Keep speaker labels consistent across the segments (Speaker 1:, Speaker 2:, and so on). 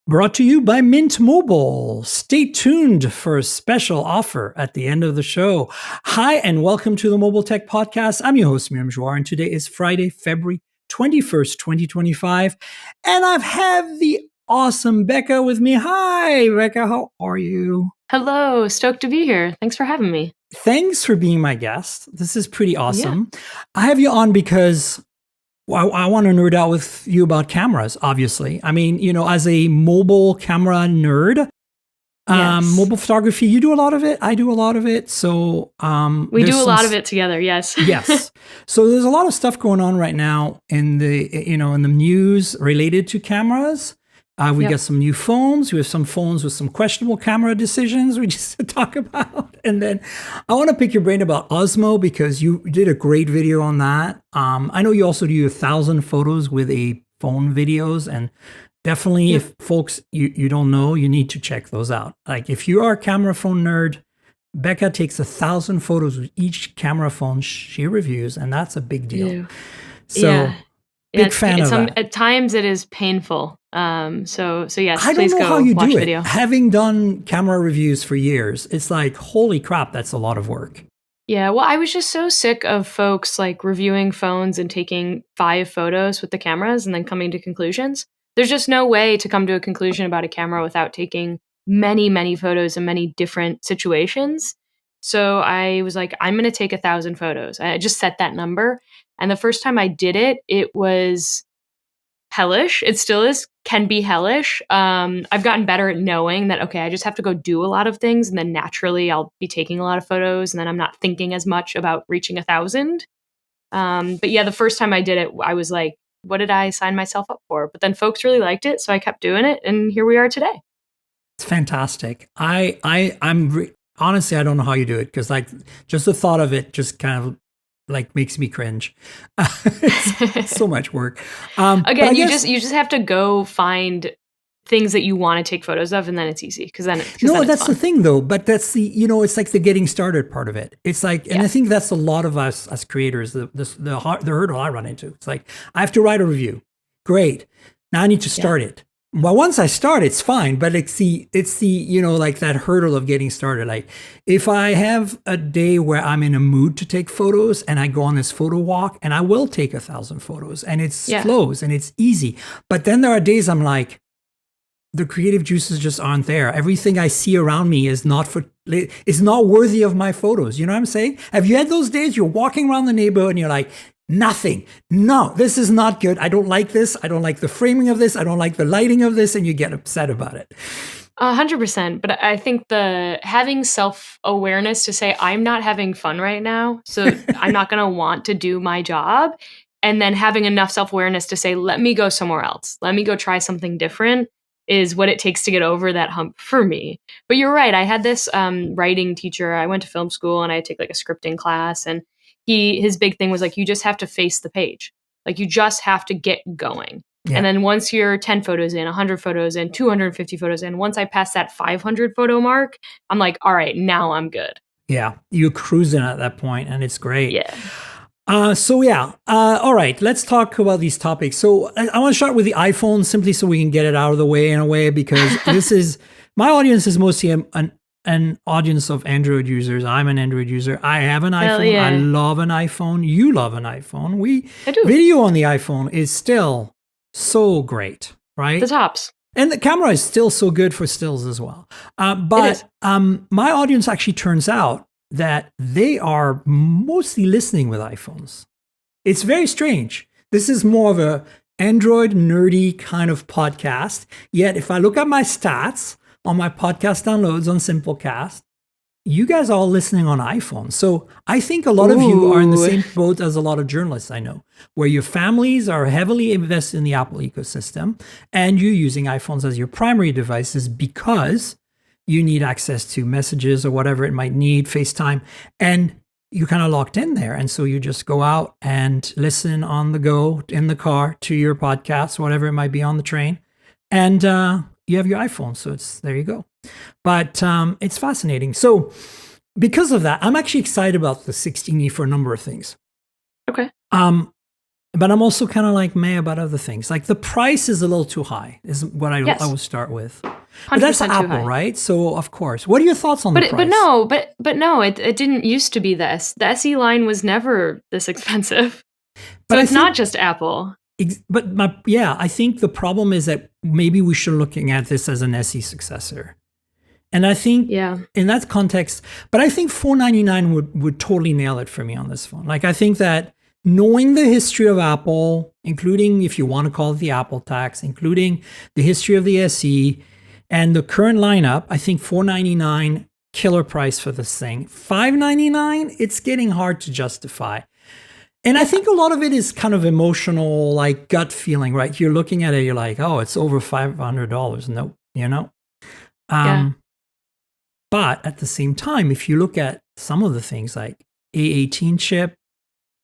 Speaker 1: Brought to you by Mint Mobile. Stay tuned for a special offer at the end of the show. Hi, and welcome to the Mobile Tech Podcast. I'm your host, Miriam Jouar, and today is Friday, February 21st, 2025. And I have the awesome Becca with me. Hi, Becca. How are you?
Speaker 2: Hello. Stoked to be here. Thanks for having me.
Speaker 1: Thanks for being my guest. This is pretty awesome. Yeah. I have you on because I want to nerd out with you about cameras, obviously. I mean, as a mobile camera nerd, yes. Mobile photography, you do a lot of it. I do a lot of it. So
Speaker 2: we do a lot of it together. Yes.
Speaker 1: Yes. So there's a lot of stuff going on right now in the news related to cameras. We got some new phones. We have some phones with some questionable camera decisions we just talk about. And then I want to pick your brain about Osmo because you did a great video on that. I know you also do 1,000 photos with a phone videos. And definitely if folks, you don't know, you need to check those out. Like if you are a camera phone nerd, Becca takes 1,000 photos with each camera phone she reviews. And that's a big deal.
Speaker 2: Yeah.
Speaker 1: So big fan of that.
Speaker 2: At times it is painful. So yes,
Speaker 1: I don't
Speaker 2: please
Speaker 1: know
Speaker 2: go
Speaker 1: how you
Speaker 2: watch
Speaker 1: do
Speaker 2: the
Speaker 1: it.
Speaker 2: video.
Speaker 1: Having done camera reviews for years, it's like, holy crap, that's a lot of work.
Speaker 2: Yeah, well, I was just so sick of folks like reviewing phones and taking 5 photos with the cameras and then coming to conclusions. There's just no way to come to a conclusion about a camera without taking many, many photos in many different situations. So I was like, I'm going to take 1,000 photos. I just set that number. And the first time I did it, it was hellish. It still can be hellish. I've gotten better at knowing that, okay, I just have to go do a lot of things and then naturally I'll be taking a lot of photos and then I'm not thinking as much about reaching 1,000. But yeah, the first time I did it, I was like, what did I sign myself up for? But then folks really liked it. So I kept doing it and here we are today.
Speaker 1: It's fantastic. Honestly, I don't know how you do it because like just the thought of it just kind of like makes me cringe. It's so much work.
Speaker 2: Again, you just have to go find things that you want to take photos of, and then it's easy because that's
Speaker 1: the thing though. But that's the it's like the getting started part of it. It's like, and I think that's a lot of us as creators. The hurdle I run into. It's like I have to write a review. Great. Now I need to start it. Well, once I start, it's fine, but it's the like that hurdle of getting started. Like if I have a day where I'm in a mood to take photos and I go on this photo walk and I will take 1,000 photos and it flows and it's easy. But then there are days I'm like, the creative juices just aren't there. Everything I see around me is not worthy of my photos. You know what I'm saying? Have you had those days you're walking around the neighborhood and you're like, nothing. No, this is not good. I don't like this. I don't like the framing of this. I don't like the lighting of this. And you get upset about it.
Speaker 2: 100%. But I think having self-awareness to say, I'm not having fun right now, so I'm not going to want to do my job. And then having enough self-awareness to say, let me go somewhere else. Let me go try something different is what it takes to get over that hump for me. But you're right. I had this writing teacher. I went to film school and I take like a scripting class, and his big thing was like, you just have to face the page. Like you just have to get going. Yeah. And then once you're 10 photos in, 100 photos in, 250 photos in, once I pass that 500 photo mark, I'm like, all right, now I'm good.
Speaker 1: Yeah. You're cruising at that point and it's great.
Speaker 2: Yeah.
Speaker 1: All right, let's talk about these topics. So I want to start with the iPhone simply so we can get it out of the way in a way, because my audience is mostly an audience of Android users. I'm an Android user. I have an iPhone. Yeah. I love an iPhone. You love an iPhone. Video on the iPhone is still so great, right?
Speaker 2: The tops.
Speaker 1: And the camera is still so good for stills as well. But my audience actually turns out that they are mostly listening with iPhones. It's very strange. This is more of a Android nerdy kind of podcast. Yet if I look at my stats on my podcast downloads on Simplecast, you guys are all listening on iPhones. So I think a lot of you are in the same boat as a lot of journalists I know, where your families are heavily invested in the Apple ecosystem and you're using iPhones as your primary devices because you need access to messages or whatever it might need, FaceTime, and you're kind of locked in there. And so you just go out and listen on the go in the car to your podcast, whatever it might be on the train. And you have your iPhone. So there you go. But it's fascinating. So because of that, I'm actually excited about the 16E for a number of things.
Speaker 2: Okay.
Speaker 1: But I'm also kind of like meh about other things. Like the price is a little too high, is what I would start with. But that's
Speaker 2: 100% too
Speaker 1: Apple,
Speaker 2: high.
Speaker 1: right? So of course. What are your thoughts on the price?
Speaker 2: But no, it didn't used to be this. The SE line was never this expensive.
Speaker 1: But
Speaker 2: So it's not just Apple.
Speaker 1: I think the problem is that maybe we should looking at this as an SE successor. And I think in that context, but I think $499 would totally nail it for me on this phone. Like I think that knowing the history of Apple, including if you want to call it the Apple tax, including the history of the SE and the current lineup, I think $499 killer price for this thing. $599, it's getting hard to justify. And I think a lot of it is kind of emotional, like gut feeling, right? You're looking at it, you're like, oh, it's over $500. No, you know? But at the same time, if you look at some of the things like A18 chip,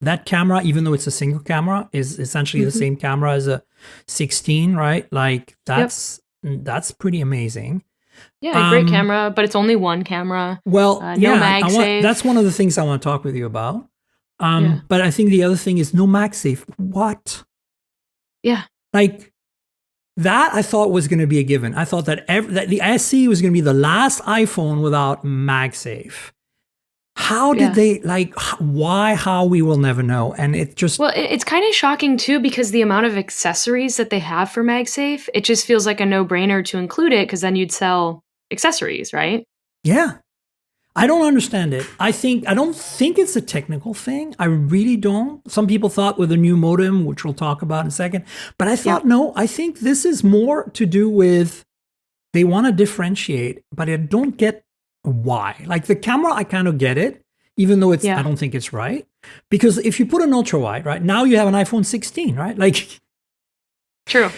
Speaker 1: that camera, even though it's a single camera, is essentially the same camera as a 16, right? Like that's pretty amazing.
Speaker 2: Yeah, great camera, but it's only one camera.
Speaker 1: Well,
Speaker 2: no MagSafe.
Speaker 1: That's one of the things I want to talk with you about. But I think the other thing is no MagSafe. What?
Speaker 2: Yeah.
Speaker 1: Like that I thought was going to be a given. I thought that the SE was going to be the last iPhone without MagSafe. How did they, like, why, how, we will never know. And it just...
Speaker 2: Well, it's kind of shocking, too, because the amount of accessories that they have for MagSafe, it just feels like a no-brainer to include it, because then you'd sell accessories, right?
Speaker 1: Yeah. I don't understand it. I don't think it's a technical thing. I really don't. Some people thought with a new modem, which we'll talk about in a second. But I thought, no, I think this is more to do with they want to differentiate, but I don't get why. Like the camera, I kind of get it, even though I don't think it's right. Because if you put an ultra wide, right, now you have an iPhone 16, right? Like,
Speaker 2: true.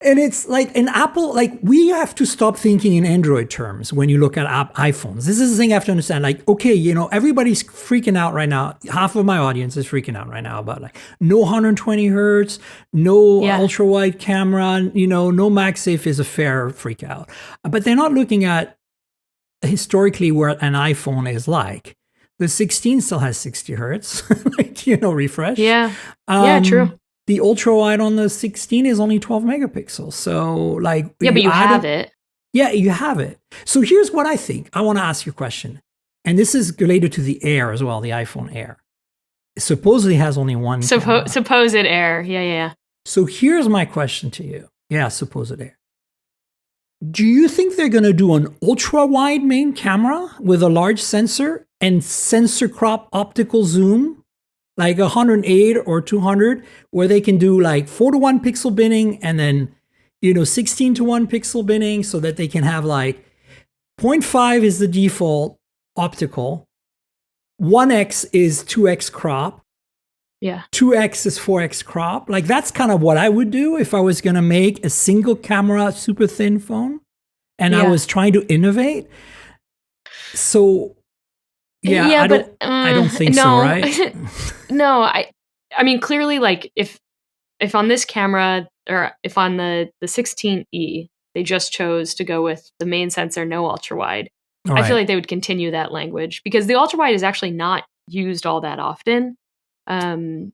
Speaker 1: And it's like an Apple, like we have to stop thinking in Android terms when you look at iPhones. This is the thing I have to understand. Like, okay, you know, everybody's freaking out right now. Half of my audience is freaking out right now about like no 120 hertz, no ultra wide camera, you know, no MagSafe is a fair freak out. But they're not looking at historically where an iPhone is like. The 16 still has 60 hertz, like, you know, refresh.
Speaker 2: Yeah. True.
Speaker 1: The ultra wide on the 16 is only 12 megapixels. So like,
Speaker 2: but you have it.
Speaker 1: Yeah, you have it. So here's what I think. I want to ask you a question. And this is related to the Air as well, the iPhone Air. It supposedly has only one.
Speaker 2: Supposed Air. Yeah.
Speaker 1: So here's my question to you. Yeah, supposed Air. Do you think they're going to do an ultra wide main camera with a large sensor and sensor crop optical zoom, like 108 or 200, where they can do like 4:1 pixel binning and then, you know, 16:1 pixel binning so that they can have like 0.5 is the default optical, 1x is 2x crop, 2x is 4x crop. Like that's kind of what I would do if I was going to make a single camera super thin phone and I was trying to innovate. So I don't think so, right?
Speaker 2: No, I mean clearly, like if on this camera or if on the 16E they just chose to go with the main sensor, no ultra wide, I feel like they would continue that language because the ultra wide is actually not used all that often. And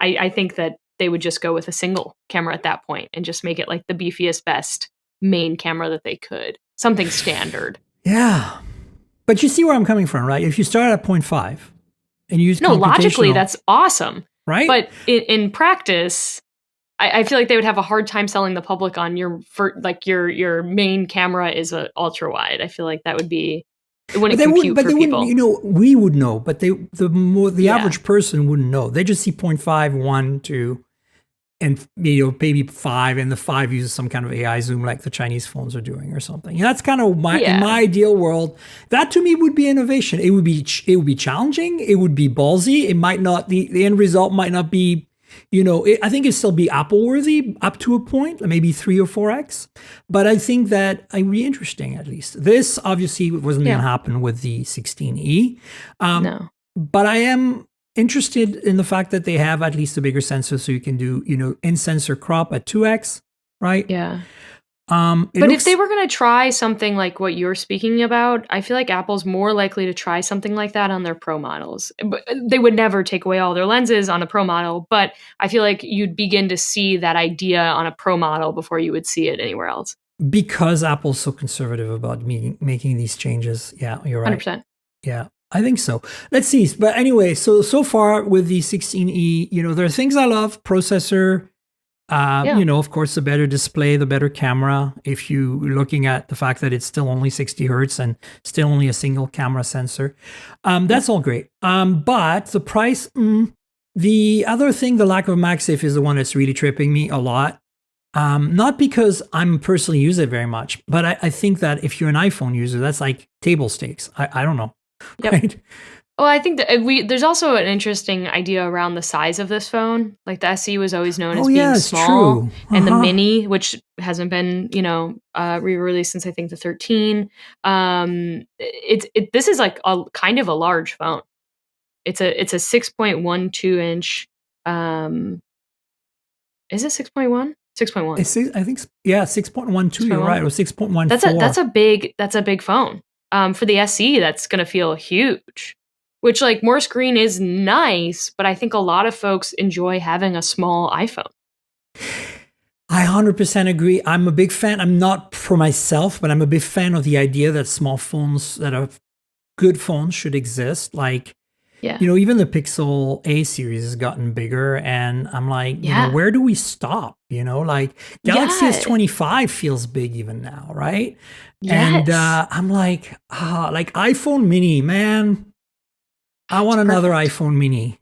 Speaker 2: I think that they would just go with a single camera at that point and just make it like the beefiest, best main camera that they could, something standard.
Speaker 1: Yeah. But you see where I'm coming from, right? If you start at 0.5 and use
Speaker 2: logically, that's awesome.
Speaker 1: Right?
Speaker 2: But in practice, I feel like they would have a hard time selling the public on your main camera is a ultra wide. I feel like that would be, it wouldn't compute for people.
Speaker 1: You know, we would know, but the average person wouldn't know. They just see 0.5, 1, 2, and you know, maybe 5, and the 5 uses some kind of AI zoom like the Chinese phones are doing or something. And that's kind of in my ideal world. That to me would be innovation. It would be challenging. It would be ballsy. It might not, the end result might not be, you know, I think it'd still be Apple worthy up to a point, maybe 3 or 4x. But I think that it would be interesting at least. This obviously wasn't going to happen with the 16E.
Speaker 2: No.
Speaker 1: But I am interested in the fact that they have at least a bigger sensor so you can do, you know, in-sensor crop at 2x, right?
Speaker 2: Yeah. But if they were going to try something like what you're speaking about, I feel like Apple's more likely to try something like that on their Pro models. But they would never take away all their lenses on a Pro model, but I feel like you'd begin to see that idea on a Pro model before you would see it anywhere else.
Speaker 1: Because Apple's so conservative about making these changes. Yeah, you're right.
Speaker 2: 100%.
Speaker 1: Yeah, I think so. Let's see. But anyway, so far with the 16E, there are things I love. Processor, of course, the better display, the better camera. If you're looking at the fact that it's still only 60 hertz and still only a single camera sensor, that's all great. But the price, the other thing, the lack of MagSafe is the one that's really tripping me a lot. Not because I'm personally use it very much, but I think that if you're an iPhone user, that's like table stakes. I don't know.
Speaker 2: Yep.
Speaker 1: Right?
Speaker 2: Well, I think that there's also an interesting idea around the size of this phone. Like the SE was always known as being small, and the Mini, which hasn't been, re-released since I think the 13. This is like a kind of a large phone. It's a 6.12 inch. Is it 6.1? 6.1.
Speaker 1: I think 6.12. You're right. Or 6.14.
Speaker 2: That's a big phone. For the SE, that's going to feel huge. Which, like, more screen is nice, but I think a lot of folks enjoy having a small iPhone.
Speaker 1: I 100% agree. I'm a big fan. I'm not for myself, but I'm a big fan of the idea that small phones that are good phones should exist. Like, even the Pixel A series has gotten bigger, and I'm like, where do we stop? Like Galaxy S25 feels big even now, right? Yes. And I'm like, like iPhone Mini, man. I want another iPhone Mini.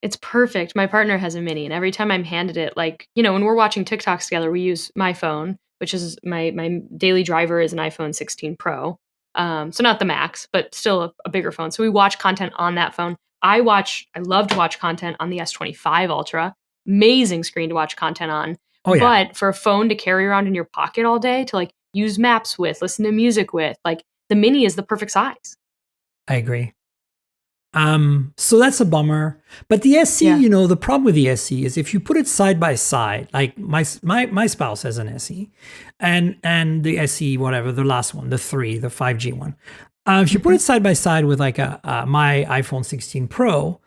Speaker 2: It's perfect. My partner has a Mini, and every time I'm handed it, like, when we're watching TikToks together, we use my phone, which is my daily driver is an iPhone 16 Pro. So not the Max, but still a bigger phone. So we watch content on that phone. I love to watch content on the S25 Ultra. Amazing screen to watch content on. Oh, yeah. But for a phone to carry around in your pocket all day to like use maps with, listen to music with, like the Mini is the perfect size.
Speaker 1: I agree. So that's a bummer. But the SE, the problem with the SE is if you put it side by side, like my spouse has an SE and the SE, whatever, the last one, the 5G one. If you put it side by side with like my iPhone 16 Pro,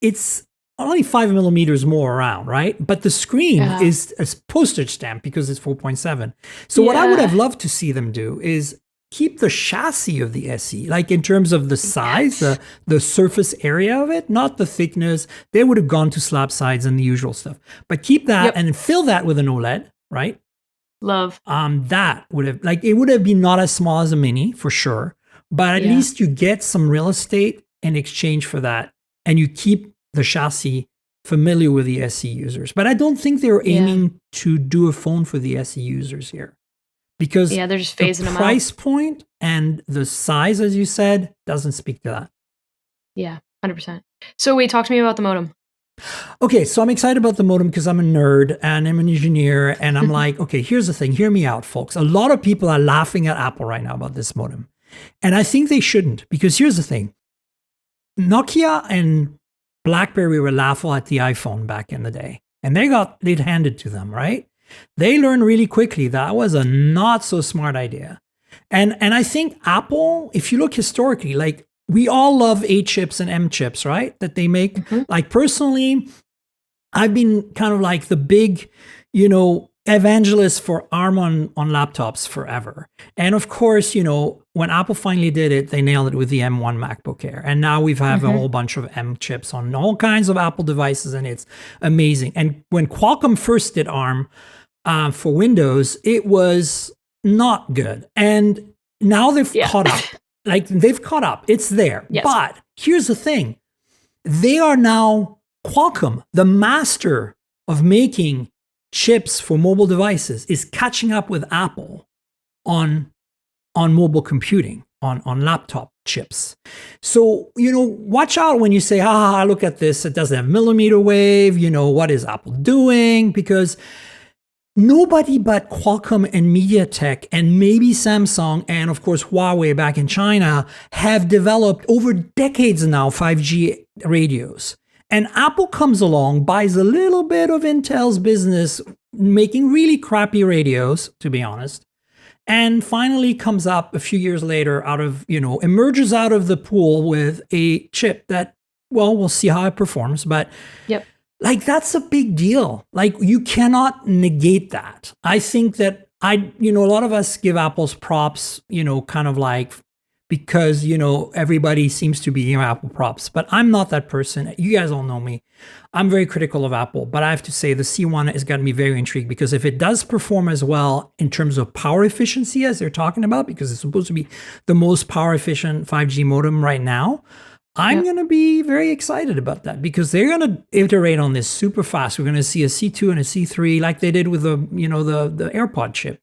Speaker 1: it's only 5 millimeters more around, right? But the screen is a postage stamp because it's 4.7. So what I would have loved to see them do is keep the chassis of the SE, like in terms of the size, the surface area of it, not the thickness. They would have gone to slab sides and the usual stuff. But keep that and fill that with an OLED, right?
Speaker 2: Love.
Speaker 1: That would have, like, it would have been not as small as a Mini for sure, but at least you get some real estate in exchange for that, and you keep the chassis familiar with the SE users. But I don't think they're aiming to do a phone for the SE users here. Because
Speaker 2: they're just phasing
Speaker 1: the price point and the size, as you said, doesn't speak to that.
Speaker 2: Yeah, 100%. So wait, talk to me about the modem.
Speaker 1: Okay, so I'm excited about the modem because I'm a nerd and I'm an engineer. And I'm like, okay, here's the thing. Hear me out, folks. A lot of people are laughing at Apple right now about this modem. And I think they shouldn't, because here's the thing. Nokia and BlackBerry were laughing at the iPhone back in the day. And they got it handed to them, right? They learned really quickly that was a not so smart idea. And I think Apple, if you look historically, like we all love A chips and M chips, right? That they make. Mm-hmm. Like personally, I've been kind of like the big, evangelist for ARM on laptops forever. And of course, when Apple finally did it, they nailed it with the M1 MacBook Air. And now we've a whole bunch of M chips on all kinds of Apple devices, and it's amazing. And when Qualcomm first did ARM, for Windows, it was not good. And now they've caught up. Like they've caught up. It's there. Yes. But here's the thing. They are now Qualcomm, the master of making chips for mobile devices, is catching up with Apple on mobile computing, on laptop chips. So, watch out when you say, look at this. It doesn't have millimeter wave. What is Apple doing? Because nobody but Qualcomm and MediaTek and maybe Samsung and, of course, Huawei back in China have developed over decades now 5G radios. And Apple comes along, buys a little bit of Intel's business, making really crappy radios, to be honest. And finally comes up a few years later emerges out of the pool with a chip that, well, we'll see how it performs. But like, that's a big deal. Like, you cannot negate that. I think that a lot of us give Apple's props, kind of like, because, everybody seems to be giving Apple props, but I'm not that person. You guys all know me. I'm very critical of Apple, but I have to say the C1 has gotten me very intrigued, because if it does perform as well in terms of power efficiency as they're talking about, because it's supposed to be the most power efficient 5G modem right now, I'm going to be very excited about that, because they're going to iterate on this super fast. We're going to see a C2 and a C3 like they did with the AirPod chip.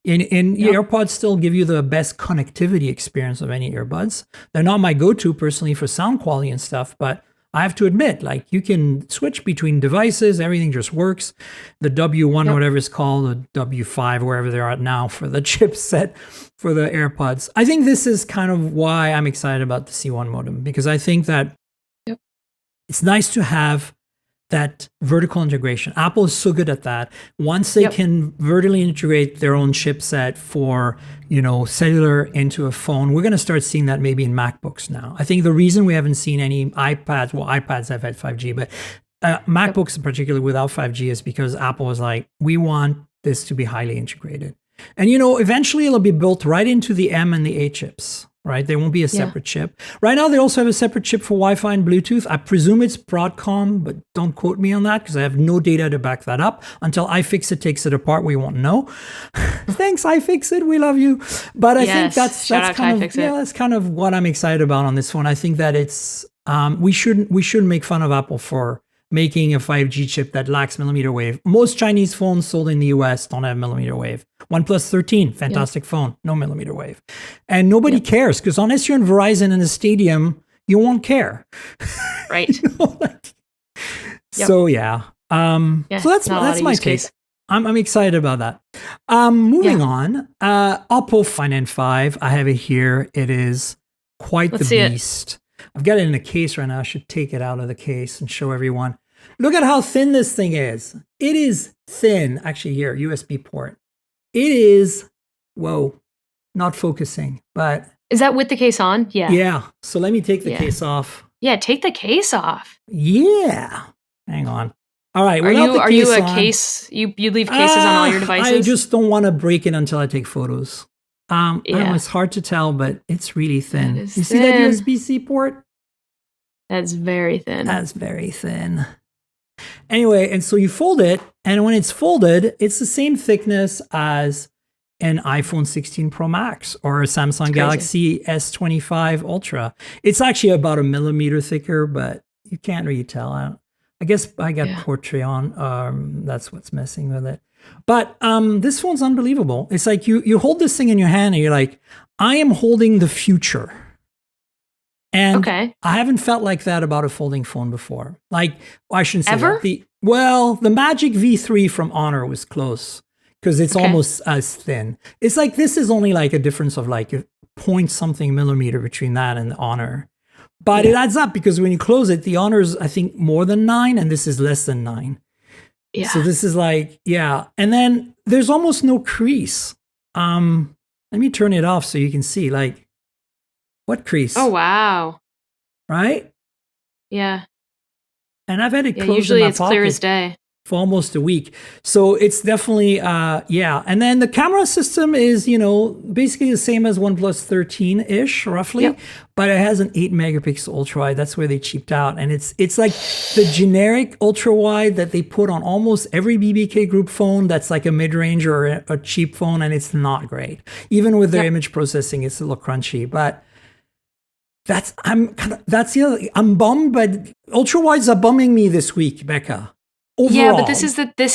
Speaker 1: AirPods still give you the best connectivity experience of any earbuds. They're not my go-to personally for sound quality and stuff, but I have to admit, like, you can switch between devices. Everything just works. The W1, whatever it's called, the W5, wherever they are at now for the chipset for the AirPods. I think this is kind of why I'm excited about the C1 modem, because I think that it's nice to have that vertical integration. Apple is so good at that. Once they can vertically integrate their own chipset for, cellular into a phone, we're going to start seeing that maybe in MacBooks now. I think the reason we haven't seen any iPads have had 5G, but MacBooks in particular without 5G is because Apple was like, we want this to be highly integrated. And, eventually it'll be built right into the M and the A chips. Right? There won't be a separate chip. Right now, they also have a separate chip for Wi-Fi and Bluetooth. I presume it's Broadcom, but don't quote me on that, because I have no data to back that up. Until iFixit takes it apart, we won't know. Thanks, iFixit. We love you. But I think that's kind of what I'm excited about on this one. I think that it's we shouldn't make fun of Apple for making a 5G chip that lacks millimeter wave. Most Chinese phones sold in the US don't have millimeter wave. OnePlus 13, fantastic phone, no millimeter wave. And nobody cares, because unless you're in Verizon in a stadium, you won't care.
Speaker 2: Right.
Speaker 1: So so that's my take. I'm excited about that. Moving on, Oppo Find N5. I have it here. It is quite the beast. I've got it in a case right now. I should take it out of the case and show everyone. Look at how thin this thing is. It is thin. Actually, here, USB port. It is, not focusing, but.
Speaker 2: Is that with the case on? Yeah.
Speaker 1: Yeah. So let me take the case off.
Speaker 2: Yeah, take the case off.
Speaker 1: Yeah. Hang on. All right.
Speaker 2: Are you a case? You leave cases on all your devices?
Speaker 1: I just don't want to break it until I take photos. It's hard to tell, but it's really thin. You see that USB-C port?
Speaker 2: That's very thin.
Speaker 1: That's very thin. Anyway, and so you fold it, and when it's folded, it's the same thickness as an iPhone 16 Pro Max or a Samsung Galaxy S25 Ultra. It's actually about 1 millimeter thicker, but you can't really tell. I guess I got portrait on. That's what's messing with it. But this phone's unbelievable. It's like you hold this thing in your hand and you're like, I am holding the future. And I haven't felt like that about a folding phone before. Like, I shouldn't say
Speaker 2: ever?
Speaker 1: That. The Magic V3 from Honor was close because it's almost as thin. It's like this is only like a difference of like a point something millimeter between that and the Honor. But it adds up because when you close it, the Honor is, I think, more than 9 and this is less than 9. Yeah. So this is like, and then there's almost no crease. Let me turn it off so you can see, like, what crease?
Speaker 2: Oh, wow.
Speaker 1: Right?
Speaker 2: Yeah.
Speaker 1: And I've had it closed
Speaker 2: usually
Speaker 1: in my
Speaker 2: it's
Speaker 1: pocket
Speaker 2: clear as day.
Speaker 1: For almost a week. So it's definitely, And then the camera system is, basically the same as OnePlus 13-ish, roughly. But it has an 8 megapixel ultra wide. That's where they cheaped out. And it's like the generic ultra wide that they put on almost every BBK group phone that's like a mid-range or a cheap phone, and it's not great. Even with their image processing, it's a little crunchy. But I'm bummed, but ultra wides are bumming me this week, Becca. Overall.
Speaker 2: Yeah, but this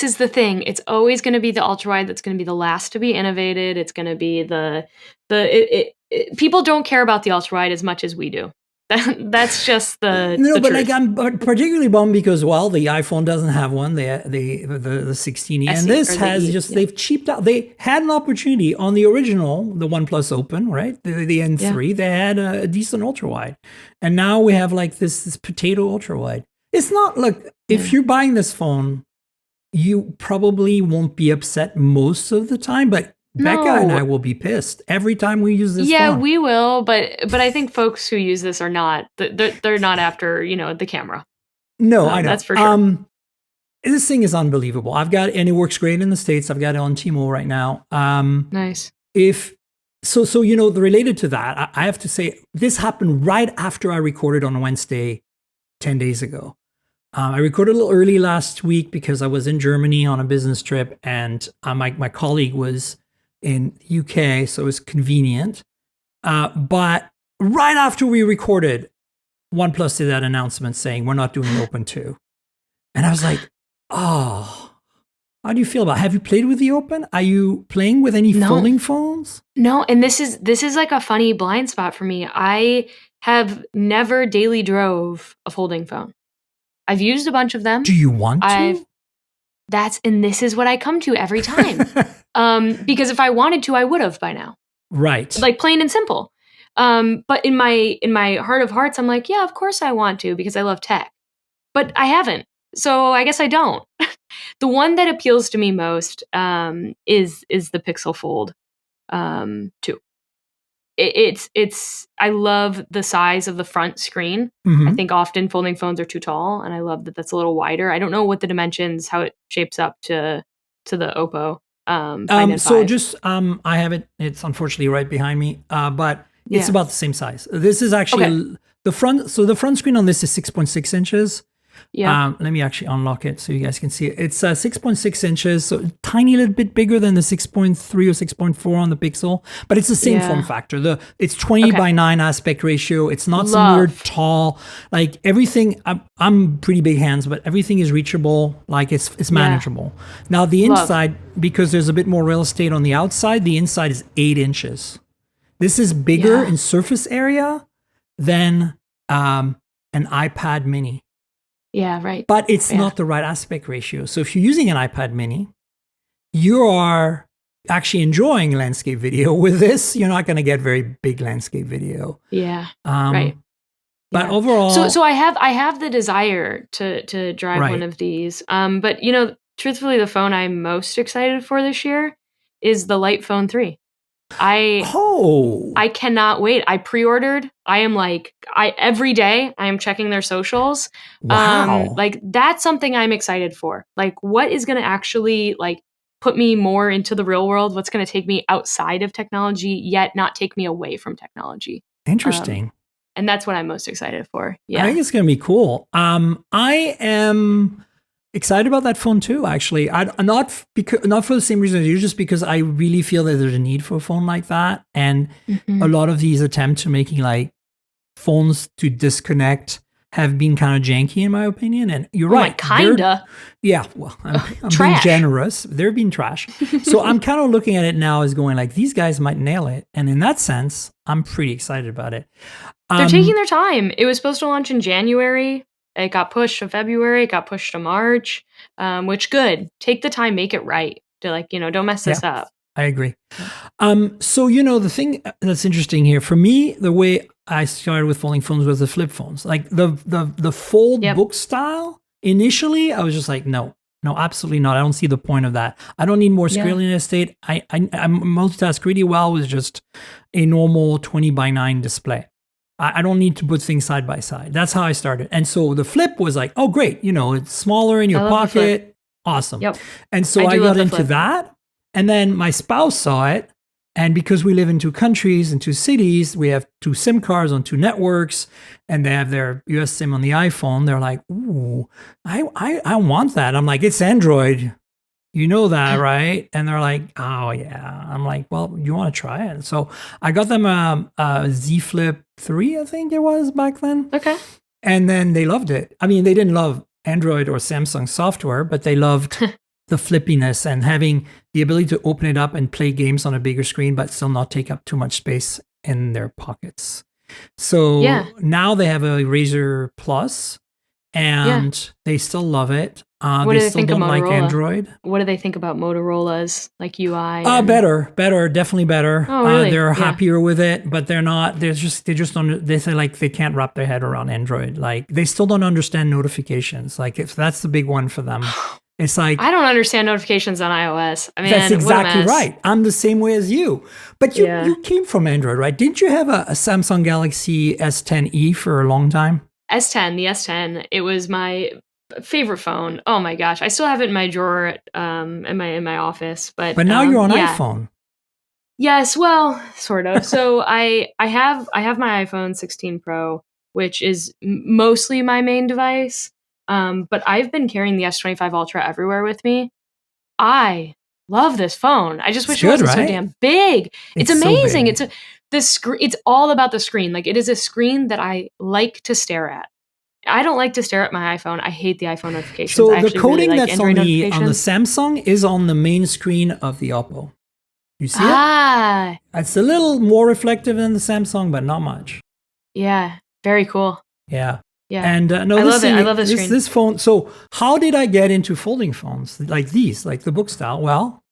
Speaker 2: is the thing. It's always going to be the ultra wide that's going to be the last to be innovated. It's going to be people don't care about the ultra wide as much as we do. That's just the
Speaker 1: but
Speaker 2: truth.
Speaker 1: like I'm particularly bummed because the iPhone doesn't have one. The 16e, and this has they've cheaped out. They had an opportunity on the original, the OnePlus Open, right? The N3. They had a decent ultra wide, and now we have like this potato ultra wide. It's not, look, if you're buying this phone, you probably won't be upset most of the time, but Becca and I
Speaker 2: No.
Speaker 1: will be pissed every time we use this
Speaker 2: Yeah,
Speaker 1: phone.
Speaker 2: we will, but I think folks who use this are not. They're not after the camera.
Speaker 1: No, I know.
Speaker 2: That's for sure.
Speaker 1: This thing is unbelievable. And it works great in the States. I've got it on Tmall right now.
Speaker 2: Nice.
Speaker 1: If so, related to that, I have to say this happened right after I recorded on Wednesday, 10 days ago. I recorded a little early last week because I was in Germany on a business trip, and my colleague was in UK, so it was convenient. But right after we recorded, OnePlus did that announcement saying we're not doing Open 2. And I was like, oh, how do you feel about it? Have you played with the Open? Are you playing with any folding phones?
Speaker 2: No, and this is like a funny blind spot for me. I have never daily drove a folding phone. I've used a bunch of them.
Speaker 1: Do you want to?
Speaker 2: This is what I come to every time. Because if I wanted to, I would have by now.
Speaker 1: Right.
Speaker 2: Like plain and simple. But in my heart of hearts, I'm like, yeah, of course I want to because I love tech. But I haven't. So I guess I don't. The one that appeals to me most is the Pixel Fold 2. I love the size of the front screen. I think often folding phones are too tall, and I love that that's a little wider. I don't know what the dimensions, how it shapes up to the Oppo Find N5.
Speaker 1: So just I have it. It's unfortunately right behind me, but it's about the same size. This is actually the front. So the front screen on this is 6.6 inches.
Speaker 2: Yeah.
Speaker 1: Let me actually unlock it so you guys can see it. It's 6.6 inches, so a tiny little bit bigger than the 6.3 or 6.4 on the Pixel, but it's the same form factor. It's 20 by 9 aspect ratio. It's not some weird tall, like everything. I'm pretty big hands, but everything is reachable. Like it's manageable. Now the inside, because there's a bit more real estate on the outside, the inside is 8 inches. This is bigger in surface area than an iPad mini.
Speaker 2: Yeah, right.
Speaker 1: But it's not the right aspect ratio. So if you're using an iPad mini, you are actually enjoying landscape video with this. You're not going to get very big landscape video.
Speaker 2: Yeah, right.
Speaker 1: But overall,
Speaker 2: so I have the desire to drive one of these. But truthfully, the phone I'm most excited for this year is the Light Phone 3. I cannot wait. I pre-ordered. I am every day I am checking their socials.
Speaker 1: Wow.
Speaker 2: That's something I'm excited for. Like what is going to actually put me more into the real world? What's going to take me outside of technology yet not take me away from technology?
Speaker 1: Interesting.
Speaker 2: And that's what I'm most excited for. Yeah.
Speaker 1: I think it's going to be cool. I am excited about that phone too, actually. Not for the same reason as you, just because I really feel that there's a need for a phone like that. And a lot of these attempts to making phones to disconnect have been kind of janky in my opinion. And you're right.
Speaker 2: Kinda.
Speaker 1: Yeah. Well, I'm being generous. They're being trash. So I'm kind of looking at it now as going these guys might nail it. And in that sense, I'm pretty excited about it.
Speaker 2: They're taking their time. It was supposed to launch in January. It got pushed to February. It got pushed to March, which good. Take the time, make it right. To don't mess this up.
Speaker 1: I agree. So, the thing that's interesting here for me, the way I started with folding phones was the flip phones. Like the fold book style. Initially, I was just like, no, absolutely not. I don't see the point of that. I don't need more screen real estate. I multitask really well with just a normal 20 by 9 display. I don't need to put things side by side. That's how I started. And so the flip was like, oh, great. It's smaller in your pocket. Awesome. Yep. And so I got into that. And then my spouse saw it. And because we live in 2 countries and 2 cities, we have 2 SIM cards on 2 networks, and they have their US SIM on the iPhone. They're like, ooh, I want that. I'm like, it's Android. You know that, right? And they're like, oh, yeah. I'm like, well, you want to try it? So I got them a Z Flip 3, I think it was back then.
Speaker 2: Okay.
Speaker 1: And then they loved it. I mean, they didn't love Android or Samsung software, but they loved the flippiness and having the ability to open it up and play games on a bigger screen, but still not take up too much space in their pockets. So now they have a Razr Plus, and they still love it.
Speaker 2: What do they still think don't
Speaker 1: like Android.
Speaker 2: What do they think about Motorola's UI?
Speaker 1: Better, definitely better.
Speaker 2: Oh, really?
Speaker 1: They're happier with it, but they're not. They just don't. They say they can't wrap their head around Android. They still don't understand notifications. If that's the big one for them. It's like,
Speaker 2: I don't understand notifications on iOS. I mean,
Speaker 1: that's exactly
Speaker 2: what a mess.
Speaker 1: right. I'm the same way as you. But you came from Android, right? Didn't you have a Samsung Galaxy S10e for a long time?
Speaker 2: S10, the S10. It was my favorite phone. Oh my gosh, I still have it in my drawer in my office. But
Speaker 1: now you're on iPhone.
Speaker 2: Yes, well, sort of. So I have my iPhone 16 Pro, which is mostly my main device. But I've been carrying the S25 Ultra everywhere with me. I love this phone. I just wish it wasn't so damn big. It's amazing.
Speaker 1: So big.
Speaker 2: It's all about the screen. Like, it is a screen that I like to stare at. I don't like to stare at my iPhone. I hate the iPhone notifications.
Speaker 1: So
Speaker 2: I
Speaker 1: the coding
Speaker 2: really like
Speaker 1: that's
Speaker 2: Android
Speaker 1: on the Samsung is on the main screen of the Oppo. You see
Speaker 2: it?
Speaker 1: It's a little more reflective than the Samsung, but not much.
Speaker 2: Yeah, very cool.
Speaker 1: Yeah.
Speaker 2: Yeah.
Speaker 1: And
Speaker 2: I love it. I love this screen.
Speaker 1: This phone. So how did I get into folding phones like these, like the book style? Well,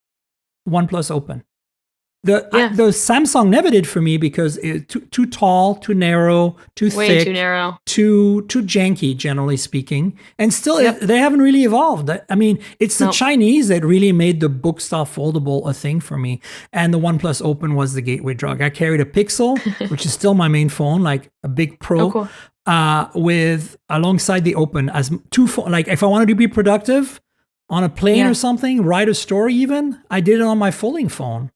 Speaker 1: OnePlus Open. The Samsung never did for me because it's too tall, too narrow, too
Speaker 2: Way
Speaker 1: thick,
Speaker 2: too narrow,
Speaker 1: too janky, generally speaking. And still, they haven't really evolved. I mean, it's the Chinese that really made the book style foldable a thing for me. And the OnePlus Open was the gateway drug. I carried a Pixel, which is still my main phone, like a big Pro.
Speaker 2: Oh, cool.
Speaker 1: With alongside the Open as two phones. Like if I wanted to be productive on a plane or something, write a story even, I did it on my folding phone.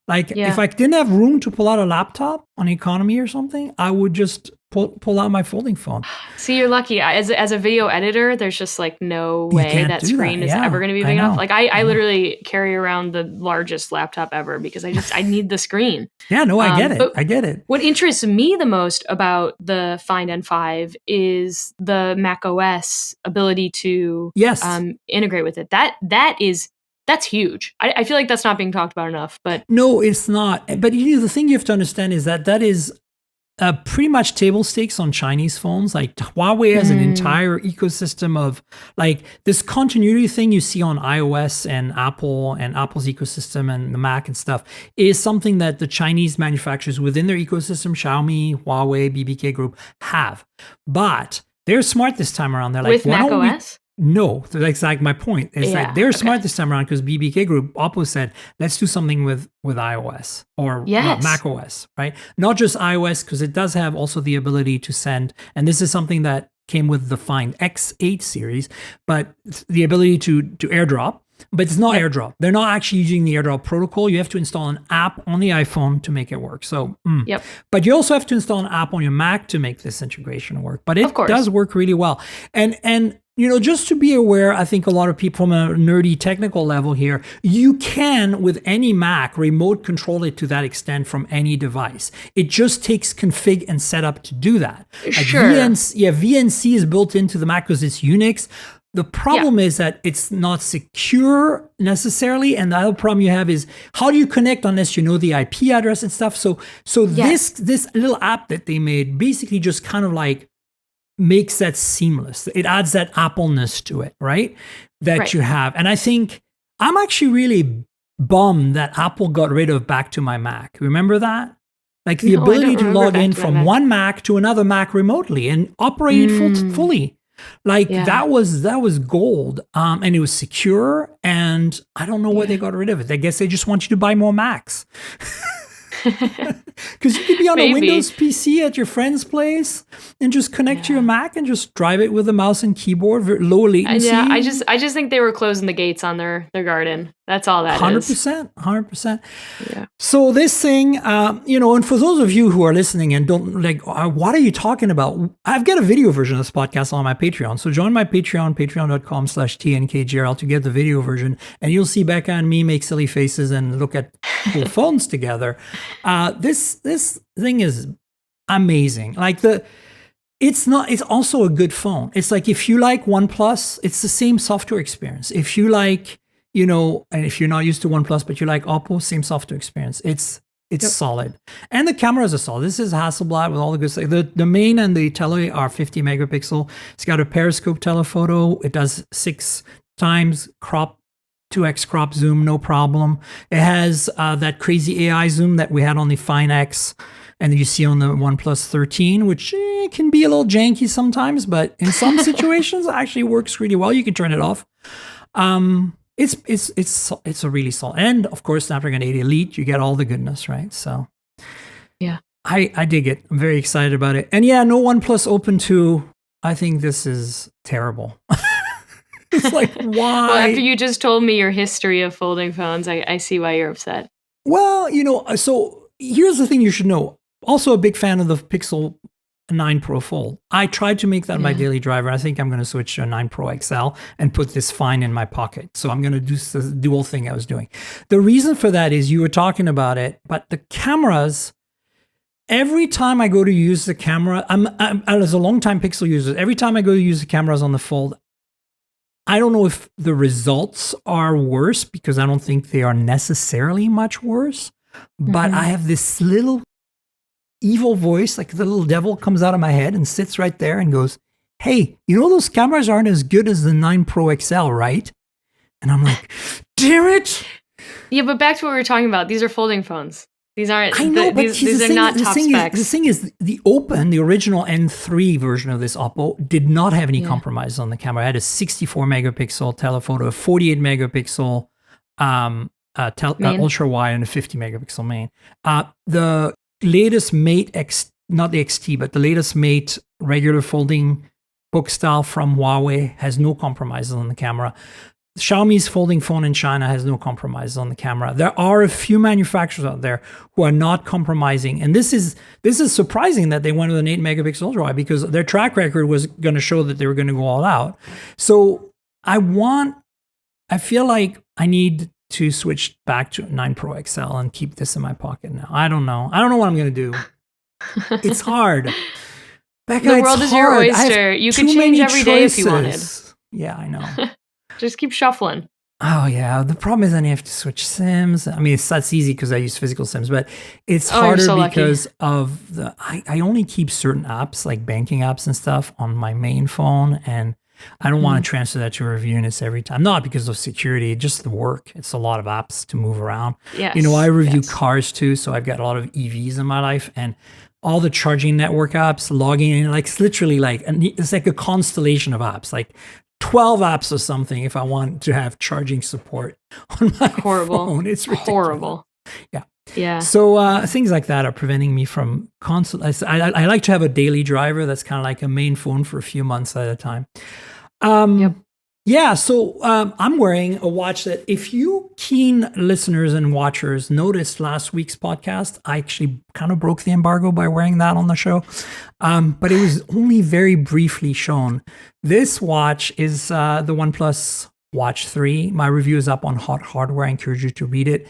Speaker 1: Like if I didn't have room to pull out a laptop on economy or something, I would just pull out my folding phone.
Speaker 2: See, you're lucky. As a video editor, there's just like no way that screen is ever going to be big enough. Like I literally carry around the largest laptop ever because I need the screen.
Speaker 1: Yeah, no, I get it. I get it.
Speaker 2: What interests me the most about the Find N5 is the Mac OS ability to integrate with it. That's huge. I feel like that's not being talked about enough. But
Speaker 1: no, it's not. But the thing you have to understand is that is pretty much table stakes on Chinese phones. Like Huawei has an entire ecosystem of like this continuity thing you see on iOS and Apple's ecosystem and the Mac and stuff is something that the Chinese manufacturers within their ecosystem, Xiaomi, Huawei, BBK Group have. But they're smart this time around. They're like,
Speaker 2: with Mac OS?
Speaker 1: No, that's like my point. It's like they're smart this time around because BBK Group, Oppo said, let's do something with iOS or Mac OS, right? Not just iOS, because it does have also the ability to send, and this is something that came with the Find X8 series, but the ability to airdrop. But it's not airdrop. They're not actually using the airdrop protocol. You have to install an app on the iPhone to make it work. So, but you also have to install an app on your Mac to make this integration work. But it does work really well. And just to be aware, I think a lot of people from a nerdy technical level here, you can, with any Mac, remote control it to that extent from any device. It just takes config and setup to do that. Like VNC is built into the Mac because it's Unix. The problem is that it's not secure necessarily. And the other problem you have is how do you connect unless you know the IP address and stuff? So this little app that they made basically just kind of like makes that seamless. It adds that Apple-ness to it, right? That you have. And I think I'm actually really bummed that Apple got rid of Back to My Mac. Remember that? Like the ability to log in from one Mac to another Mac remotely and operate it fully. Like that was gold. And it was secure. And I don't know why they got rid of it. I guess they just want you to buy more Macs. Because you could be on a Windows PC at your friend's place and just connect to your Mac and just drive it with a mouse and keyboard, low latency.
Speaker 2: I just think they were closing the gates on their garden. That's all that
Speaker 1: 100%, 100%.
Speaker 2: Yeah.
Speaker 1: So this thing, and for those of you who are listening and don't like, what are you talking about? I've got a video version of this podcast on my Patreon. So join my Patreon, patreon.com/TNKGRL to get the video version. And you'll see Becca and me make silly faces and look at cool phones together. This thing is amazing. Like it's also a good phone. It's like if you like OnePlus, it's the same software experience. If you like, and if you're not used to OnePlus, but you like Oppo, same software experience. It's solid. And the cameras are solid. This is Hasselblad with all the good stuff. The main and the tele are 50 megapixel. It's got a periscope telephoto. It does 6 times crop, 2x crop zoom, no problem. It has that crazy AI zoom that we had on the Find X and you see on the OnePlus 13, which can be a little janky sometimes, but in some situations actually works really well. You can turn it off. It's a really solid, and of course Snapdragon 8 Elite, you get all the goodness, right? So
Speaker 2: Yeah.
Speaker 1: I dig it. I'm very excited about it. And yeah, no OnePlus Open 2. I think this is terrible. It's like, why?
Speaker 2: Well, after you just told me your history of folding phones, I see why you're upset.
Speaker 1: Well, so here's the thing you should know. Also a big fan of the Pixel 9 Pro Fold. I tried to make that my daily driver. I think I'm going to switch to a 9 Pro XL and put this Find in my pocket. So I'm going to do the dual thing I was doing. The reason for that is you were talking about it, but the cameras, every time I go to use the camera, I'm as a longtime Pixel user, every time I go to use the cameras on the Fold, I don't know if the results are worse because I don't think they are necessarily much worse, but I have this little evil voice, like the little devil comes out of my head and sits right there and goes, hey, those cameras aren't as good as the 9 Pro XL, right? And I'm like, damn it.
Speaker 2: Yeah, but back to what we were talking about. These are folding phones. These aren't.
Speaker 1: I know, but
Speaker 2: these are not top specs.
Speaker 1: The thing is, the original N3 version of this Oppo did not have any compromise on the camera. It had a 64 megapixel telephoto, a 48 megapixel ultra wide, and a 50 megapixel main. The latest Mate X, not the XT, but the latest Mate regular folding book style from Huawei has no compromises on the camera. Xiaomi's folding phone in China has no compromises on the camera. There are a few manufacturers out there who are not compromising. And this is surprising that they went with an 8 megapixel ultra wide because their track record was going to show that they were going to go all out. So I feel like I need to switch back to 9 Pro XL and keep this in my pocket now. I don't know what I'm going to do. It's hard. Becca,
Speaker 2: the world is your oyster. You could change every day if you wanted.
Speaker 1: Yeah, I know.
Speaker 2: Just keep shuffling.
Speaker 1: Oh, yeah. The problem is then you have to switch SIMs. I mean, that's easy because I use physical SIMs, but it's harder because of I only keep certain apps like banking apps and stuff on my main phone, and I don't want to transfer that to review units every time. Not because of security, just the work. It's a lot of apps to move around.
Speaker 2: Yes,
Speaker 1: I review cars too, so I've got a lot of EVs in my life, and all the charging network apps, logging in, like it's literally it's like a constellation of apps, like 12 apps or something if I want to have charging support on my phone. It's ridiculous.
Speaker 2: Horrible. Yeah.
Speaker 1: So things like that are preventing me from I like to have a daily driver that's kind of like a main phone for a few months at a time. Yeah, so I'm wearing a watch that if you keen listeners and watchers noticed last week's podcast, I actually kind of broke the embargo by wearing that on the show. But it was only very briefly shown. This watch is the OnePlus Watch 3. My review is up on Hot Hardware. I encourage you to read it.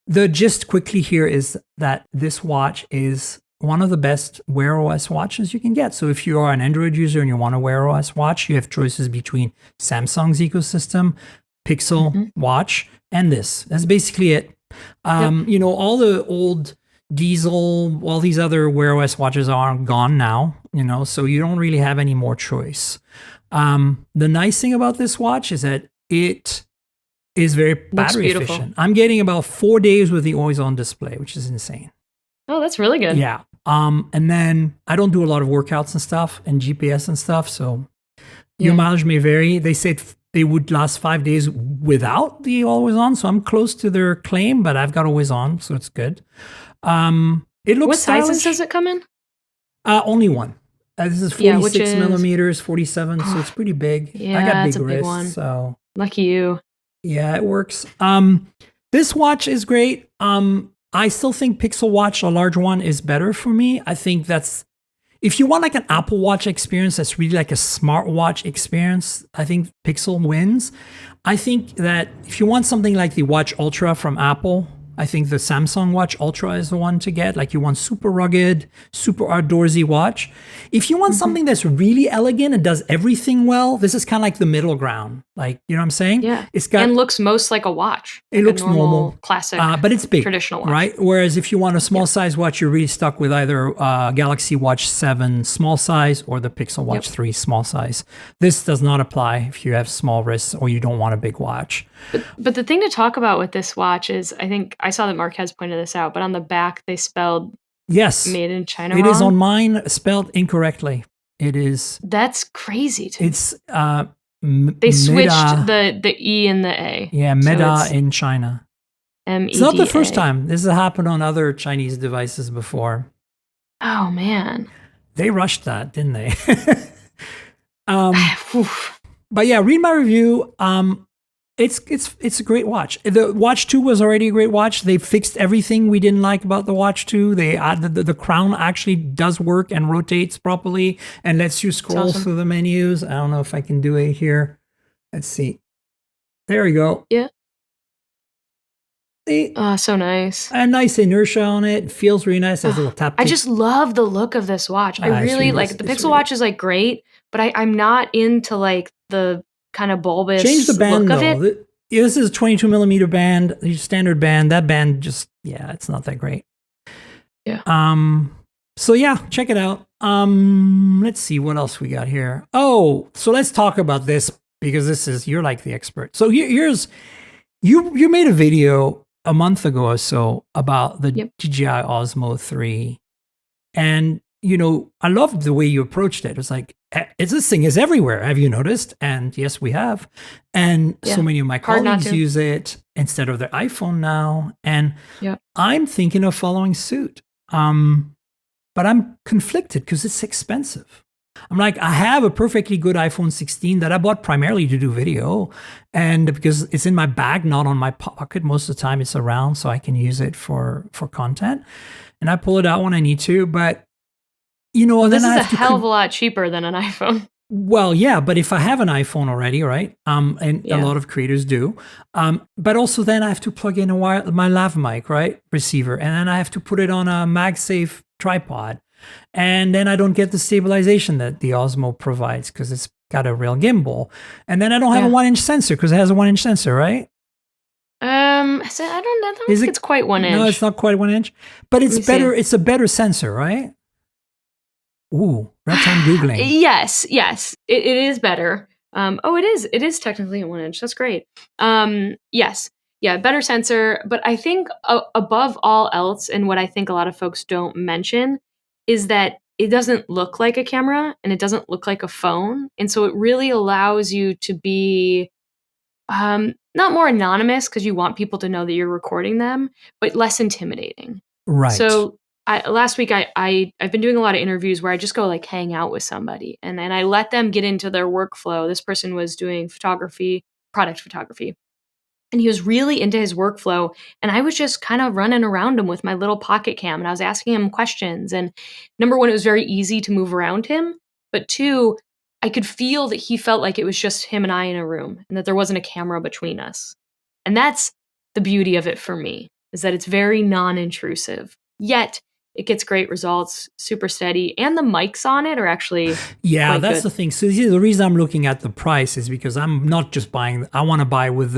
Speaker 1: The gist quickly here is that this watch is one of the best Wear OS watches you can get. So if you are an Android user and you want a Wear OS watch, you have choices between Samsung's ecosystem, Pixel watch, and this. That's basically it. All the old Diesel, all these other Wear OS watches are gone now, so you don't really have any more choice. The nice thing about this watch is that it is very battery efficient. I'm getting about 4 days with the always-on display, which is insane.
Speaker 2: Oh, that's really good.
Speaker 1: Yeah. And then I don't do a lot of workouts and stuff and GPS and stuff. So your mileage may vary. They said they would last 5 days without the always on. So I'm close to their claim, but I've got always on. So it's good. It looks
Speaker 2: What sizes
Speaker 1: stylish.
Speaker 2: does it come in?
Speaker 1: Only one. This is 46 millimeters, 47. So it's pretty big.
Speaker 2: Yeah,
Speaker 1: I got
Speaker 2: it's
Speaker 1: big
Speaker 2: a big
Speaker 1: wrists.
Speaker 2: one.
Speaker 1: So
Speaker 2: Lucky you.
Speaker 1: yeah, it works. This watch is great. I still think Pixel Watch, a large one, is better for me. I think that's, if you want like an Apple Watch experience that's really like a smartwatch experience, I think Pixel wins. I think that if you want something like the Watch Ultra from Apple, I think the Samsung Watch Ultra is the one to get. Like you want super rugged, super outdoorsy watch. If you want something that's really elegant and does everything well, this is kind of like the middle ground. Like, you know what I'm saying?
Speaker 2: Yeah.
Speaker 1: It's got,
Speaker 2: and looks most like a watch.
Speaker 1: It looks normal.
Speaker 2: Classic.
Speaker 1: But it's big.
Speaker 2: Traditional watch.
Speaker 1: Right? Whereas if you want a small size watch, you're really stuck with either Galaxy Watch 7 small size or the Pixel Watch 3 small size. This does not apply if you have small wrists or you don't want a big watch.
Speaker 2: But the thing to talk about with this watch is, I think I saw that Marquez pointed this out, but on the back they spelled made in China
Speaker 1: It
Speaker 2: wrong.
Speaker 1: is on mine spelled incorrectly. It is.
Speaker 2: That's crazy to me.
Speaker 1: It's
Speaker 2: They switched
Speaker 1: Meta,
Speaker 2: the E and the A.
Speaker 1: yeah,
Speaker 2: So
Speaker 1: Meta
Speaker 2: it's
Speaker 1: in China.
Speaker 2: MEDA.
Speaker 1: It's not the first time. This has happened on other Chinese devices before.
Speaker 2: Oh man.
Speaker 1: They rushed that, didn't they? But yeah, read my review. It's a great watch. The Watch 2 was already a great watch. They fixed everything we didn't like about the Watch 2. They added the crown actually does work and rotates properly and lets you scroll
Speaker 2: awesome.
Speaker 1: through the menus. I don't know if I can do it here. Let's see. There we go.
Speaker 2: Yeah.
Speaker 1: See?
Speaker 2: So nice.
Speaker 1: A nice inertia on it. It feels really nice. Has a little tap.
Speaker 2: I just love the look of this watch. I really like the Pixel Watch is like great, but I'm not into like the kind of bulbous
Speaker 1: change the band
Speaker 2: look
Speaker 1: though.
Speaker 2: of it.
Speaker 1: This is a 22 millimeter band, the standard band. That band just, yeah, it's not that great.
Speaker 2: Yeah.
Speaker 1: So yeah, check it out. Let's see what else we got here. Oh, so let's talk about this because you're like the expert. So here's you made a video a month ago or so about the DJI Osmo 3, and I loved the way you approached it. It was like, this thing is everywhere. Have you noticed? And yes, we have. And so many of my colleagues use it instead of their iPhone now. And I'm thinking of following suit. But I'm conflicted because it's expensive. I'm like, I have a perfectly good iPhone 16 that I bought primarily to do video. And because it's in my bag, not on my pocket, most of the time it's around so I can use it for content. And I pull it out when I need to. But
Speaker 2: this is a hell of a lot cheaper than an iPhone.
Speaker 1: Well, yeah, but if I have an iPhone already, right? And a lot of creators do. But also then I have to plug in my lav mic, right? Receiver. And then I have to put it on a MagSafe tripod. And then I don't get the stabilization that the Osmo provides because it's got a real gimbal. And then I don't have a 1-inch sensor because it has a 1-inch sensor, right?
Speaker 2: So I don't think it's quite 1 inch.
Speaker 1: No, it's not quite 1 inch. But it's better. It's a better sensor, right? Ooh, red time Googling.
Speaker 2: Yes, it is better. It is technically a 1 inch. That's great. Yes, yeah, better sensor. But I think above all else, and what I think a lot of folks don't mention is that it doesn't look like a camera and it doesn't look like a phone. And so it really allows you to be not more anonymous because you want people to know that you're recording them, but less intimidating.
Speaker 1: Right.
Speaker 2: So last week I've been doing a lot of interviews where I just go like hang out with somebody and then I let them get into their workflow. This person was doing product photography, and he was really into his workflow. And I was just kind of running around him with my little pocket cam and I was asking him questions. And number one, it was very easy to move around him. But two, I could feel that he felt like it was just him and I in a room and that there wasn't a camera between us. And that's the beauty of it for me, is that it's very non-intrusive. Yet it gets great results, super steady, and the mics on it are actually
Speaker 1: that's
Speaker 2: good.
Speaker 1: the thing. So the reason I'm looking at the price is because I'm not just buying. I want to buy with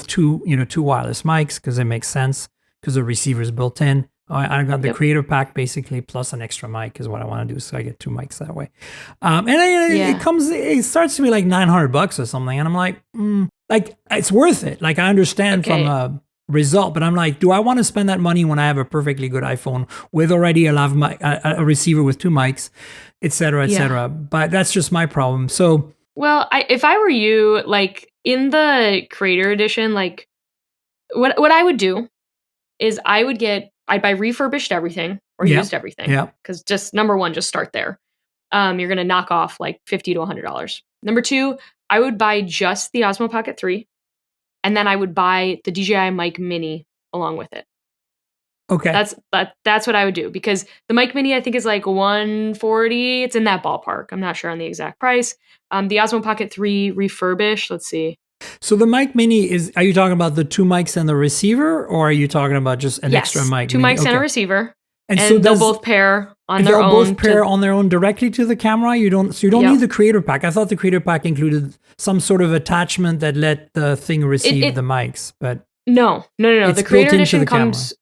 Speaker 1: two wireless mics because it makes sense because the receiver is built in. I got the creator pack basically plus an extra mic is what I want to do. So I get two mics that way. It starts to be like $900 or something, and I'm like, it's worth it. Like I understand from a result, but I'm like, do I want to spend that money when I have a perfectly good iPhone with already a receiver with two mics, et cetera, but that's just my problem. So,
Speaker 2: well, if I were you, like in the creator edition, like what I would do is I'd buy refurbished everything or used everything.
Speaker 1: Yeah.
Speaker 2: Because just number one, just start there. You're going to knock off like $50 to $100. Number two, I would buy just the Osmo Pocket 3. And then I would buy the DJI Mic Mini along with it.
Speaker 1: Okay.
Speaker 2: That's what I would do, because the Mic Mini I think is like $140. It's in that ballpark. I'm not sure on the exact price. The Osmo Pocket 3 refurbished, let's see.
Speaker 1: So the Mic Mini are you talking about the two mics and the receiver, or are you talking about just an extra mic?
Speaker 2: Two mics and a receiver.
Speaker 1: And
Speaker 2: so they'll both pair on their own.
Speaker 1: They'll both pair on their own directly to the camera. You don't need the creator pack. I thought the creator pack included some sort of attachment that let the thing receive the mics, but
Speaker 2: no. The creator edition comes.
Speaker 1: Camera.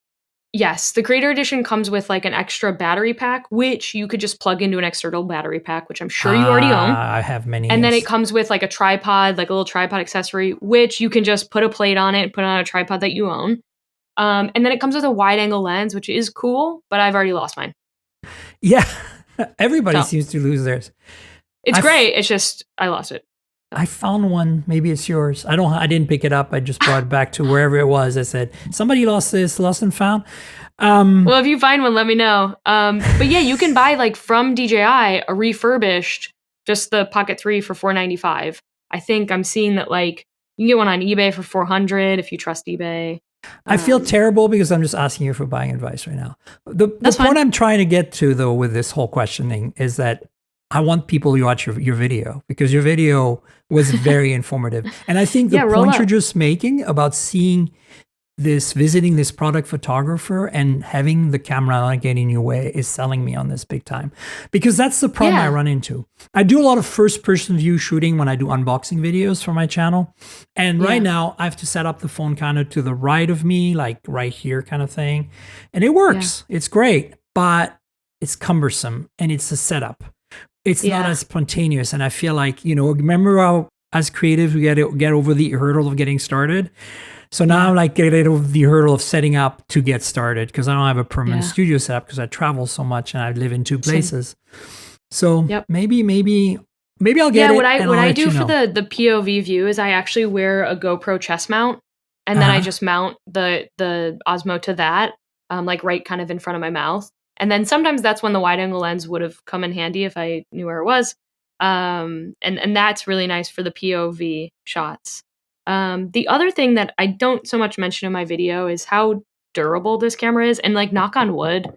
Speaker 2: Yes, the creator edition comes with like an extra battery pack, which you could just plug into an external battery pack, which I'm sure you already own.
Speaker 1: I have many.
Speaker 2: And then it comes with like a tripod, like a little tripod accessory, which you can just put a plate on it and put it on a tripod that you own. And then it comes with a wide angle lens, which is cool, but I've already lost mine.
Speaker 1: Yeah, everybody seems to lose theirs.
Speaker 2: It's great. It's just I lost it.
Speaker 1: I found one. Maybe it's yours. I didn't pick it up. I just brought it back to wherever it was. I said, somebody lost this, lost and found.
Speaker 2: Well, if you find one, let me know. But yeah, you can buy like from DJI a refurbished, just the Pocket 3 for $495. I think I'm seeing that like you can get one on eBay for $400 if you trust eBay.
Speaker 1: I feel terrible because I'm just asking you for buying advice right now. The point I'm trying to get to, though, with this whole questioning is that I want people to watch your video because your video was very informative. And I think the point you're just making about visiting this product photographer and having the camera not get in your way is selling me on this big time, because that's the problem I run into. I do a lot of first person view shooting when I do unboxing videos for my channel. And right now I have to set up the phone kind of to the right of me, like right here kind of thing. And it works. It's great, but it's cumbersome and it's a setup. It's not as spontaneous. And I feel like, remember how as creatives we get over the hurdle of getting started? So now I'm like getting over the hurdle of setting up to get started because I don't have a permanent studio set up because I travel so much and I live in 2 places. So maybe I'll get it.
Speaker 2: What I do for the POV view is I actually wear a GoPro chest mount, and then I just mount the Osmo to that, like right kind of in front of my mouth. And then sometimes that's when the wide angle lens would have come in handy if I knew where it was. And that's really nice for the POV shots. The other thing that I don't so much mention in my video is how durable this camera is, and like knock on wood,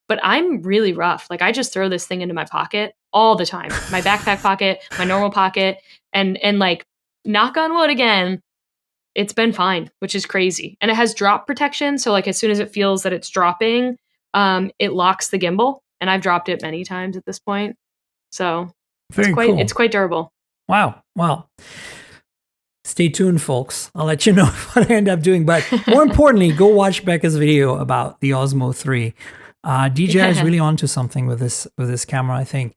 Speaker 2: but I'm really rough. Like I just throw this thing into my pocket all the time, my backpack pocket, my normal pocket, and like knock on wood again, it's been fine, which is crazy. And it has drop protection. So like as soon as it feels that it's dropping, it locks the gimbal, and I've dropped it many times at this point. So it's quite durable.
Speaker 1: Wow. Well, stay tuned, folks. I'll let you know what I end up doing. But more importantly, go watch Becca's video about the Osmo 3. DJI is really onto something with this camera, I think.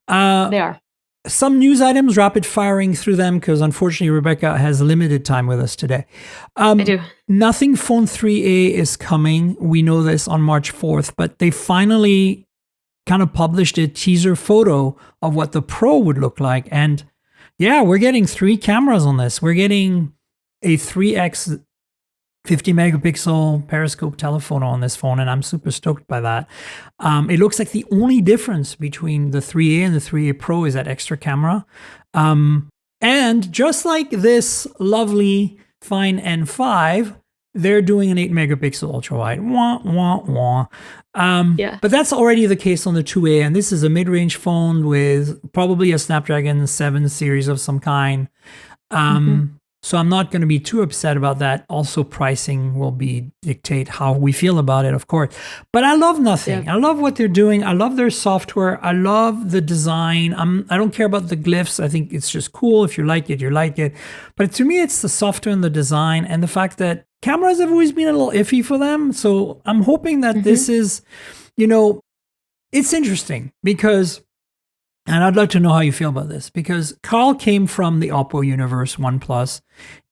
Speaker 2: They are.
Speaker 1: Some news items, rapid firing through them, because unfortunately Rebecca has limited time with us today.
Speaker 2: I do.
Speaker 1: Nothing Phone 3A is coming. We know this on March 4th, but they finally kind of published a teaser photo of what the Pro would look like. And yeah, we're getting 3 cameras on this. We're getting a 3x 50 megapixel periscope telephoto on this phone, and I'm super stoked by that. It looks like the only difference between the 3A and the 3A Pro is that extra camera. And just like this lovely Find N5, they're doing an 8 megapixel ultra wide. Wah, wah, wah. But that's already the case on the 2A, and this is a mid-range phone with probably a Snapdragon 7 series of some kind. So I'm not going to be too upset about that. Also, pricing will dictate how we feel about it, of course. But I love nothing. I love what they're doing. I love their software. I love the design. I don't care about the glyphs. I think it's just cool. If you like it, you like it. But to me, it's the software and the design and the fact that cameras have always been a little iffy for them. So I'm hoping that this is, it's interesting because... And I'd like to know how you feel about this, because Carl came from the Oppo universe, OnePlus,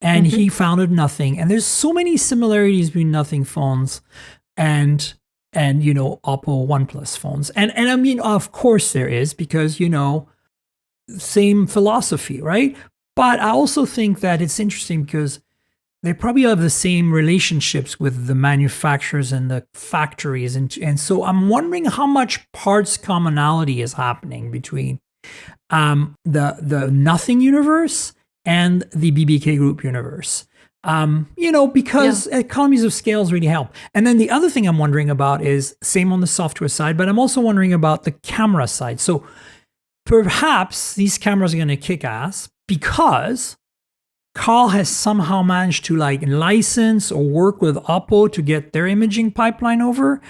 Speaker 1: and he founded Nothing. And there's so many similarities between Nothing phones and Oppo OnePlus phones. And I mean, of course there is, because, same philosophy, right? But I also think that it's interesting because they probably have the same relationships with the manufacturers and the factories. And so I'm wondering how much parts commonality is happening between the Nothing universe and the BBK Group universe. Because economies of scales really help. And then the other thing I'm wondering about is same on the software side, but I'm also wondering about the camera side. So perhaps these cameras are going to kick ass because Carl has somehow managed to license or work with Oppo to get their imaging pipeline over.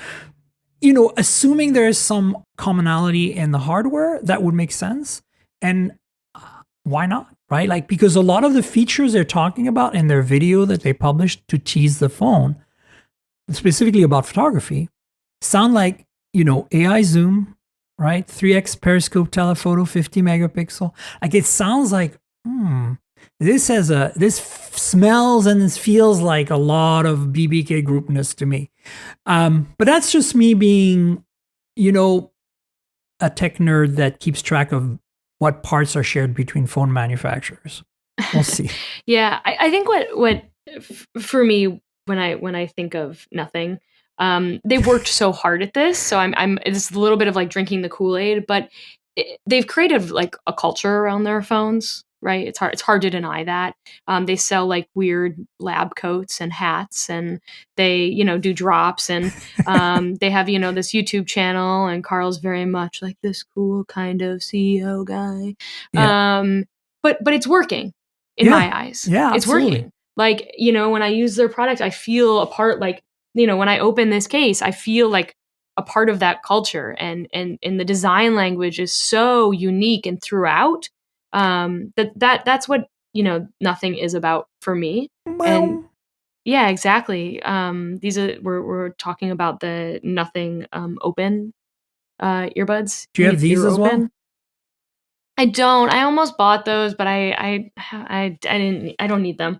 Speaker 1: Assuming there is some commonality in the hardware, that would make sense. And why not, right? Because a lot of the features they're talking about in their video that they published to tease the phone, specifically about photography, sound like, AI zoom, right? 3x periscope telephoto, 50 megapixel. It sounds like, this smells and this feels like a lot of BBK groupness to me. But that's just me being, a tech nerd that keeps track of what parts are shared between phone manufacturers. We'll see.
Speaker 2: Yeah, I think for me when I think of nothing, they've worked so hard at this, so I'm it's a little bit of like drinking the Kool-Aid, but they've created like a culture around their phones, right? It's hard to deny that. They sell like weird lab coats and hats, and they do drops, and they have this YouTube channel, and Carl's very much like this cool kind of CEO guy.
Speaker 1: Yeah.
Speaker 2: But it's working in my eyes.
Speaker 1: Yeah,
Speaker 2: It's
Speaker 1: absolutely.
Speaker 2: working. Like, when I use their product, I feel a part, like, when I open this case, I feel like a part of that culture, and the design language is so unique and throughout, that's what, nothing is about for me. And
Speaker 1: Well,
Speaker 2: yeah, exactly. We're talking about the Nothing open earbuds.
Speaker 1: do you have these
Speaker 2: Ear
Speaker 1: as well?
Speaker 2: open. I don't. I almost bought those, but I didn't. I don't need them.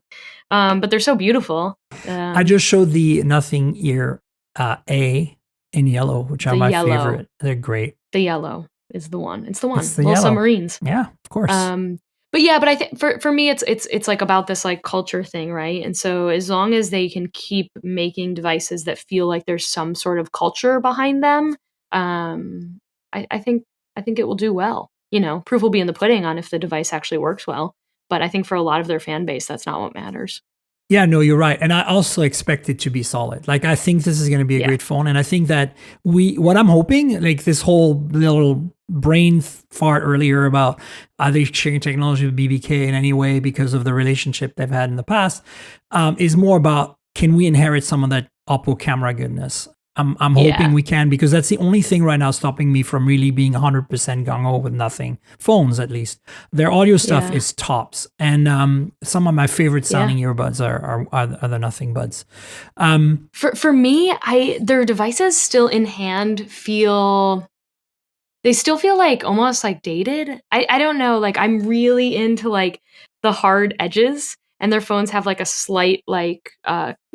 Speaker 2: But they're so beautiful.
Speaker 1: I just showed the Nothing Ear A in yellow, which are
Speaker 2: The
Speaker 1: my
Speaker 2: yellow.
Speaker 1: favorite. They're great.
Speaker 2: The yellow is the one. It's the one.
Speaker 1: It's the
Speaker 2: Little
Speaker 1: yellow.
Speaker 2: submarines.
Speaker 1: Yeah, of course.
Speaker 2: But I think for me, it's like about this like culture thing, right? And so as long as they can keep making devices that feel like there's some sort of culture behind them, I think it will do well. Proof will be in the pudding on if the device actually works well. But I think for a lot of their fan base, that's not what matters.
Speaker 1: Yeah, no, you're right. And I also expect it to be solid. Like, I think this is going to be a great phone. And I think that what I'm hoping, like this whole little brain fart earlier about are they sharing technology with BBK in any way because of the relationship they've had in the past, is more about, can we inherit some of that Oppo camera goodness? I'm hoping we can, because that's the only thing right now stopping me from really being 100% gung-ho with Nothing phones. At least their audio stuff is tops, and some of my favorite sounding earbuds are the Nothing buds.
Speaker 2: For me, their devices still in hand they still feel like almost like dated. I don't know, like I'm really into like the hard edges, and their phones have like a slight like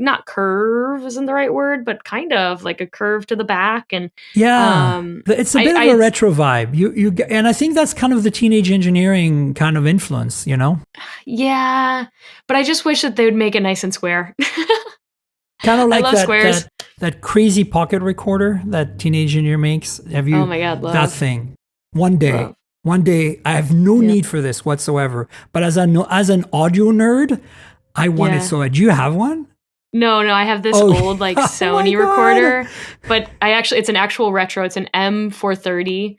Speaker 2: not curve isn't the right word, but kind of like a curve to the back, and
Speaker 1: it's a bit of a retro vibe. You and I think that's kind of the teenage engineering kind of influence,
Speaker 2: Yeah, but I just wish that they would make it nice and square.
Speaker 1: Kind of like
Speaker 2: I love squares.
Speaker 1: That crazy pocket recorder that Teenage Engineer makes. Have you?
Speaker 2: Oh my God, love.
Speaker 1: That thing. One day, I have no need for this whatsoever. But as an audio nerd, I want it so bad. Do you have one?
Speaker 2: No, I have this old like Sony recorder, but it's an actual retro. It's an M430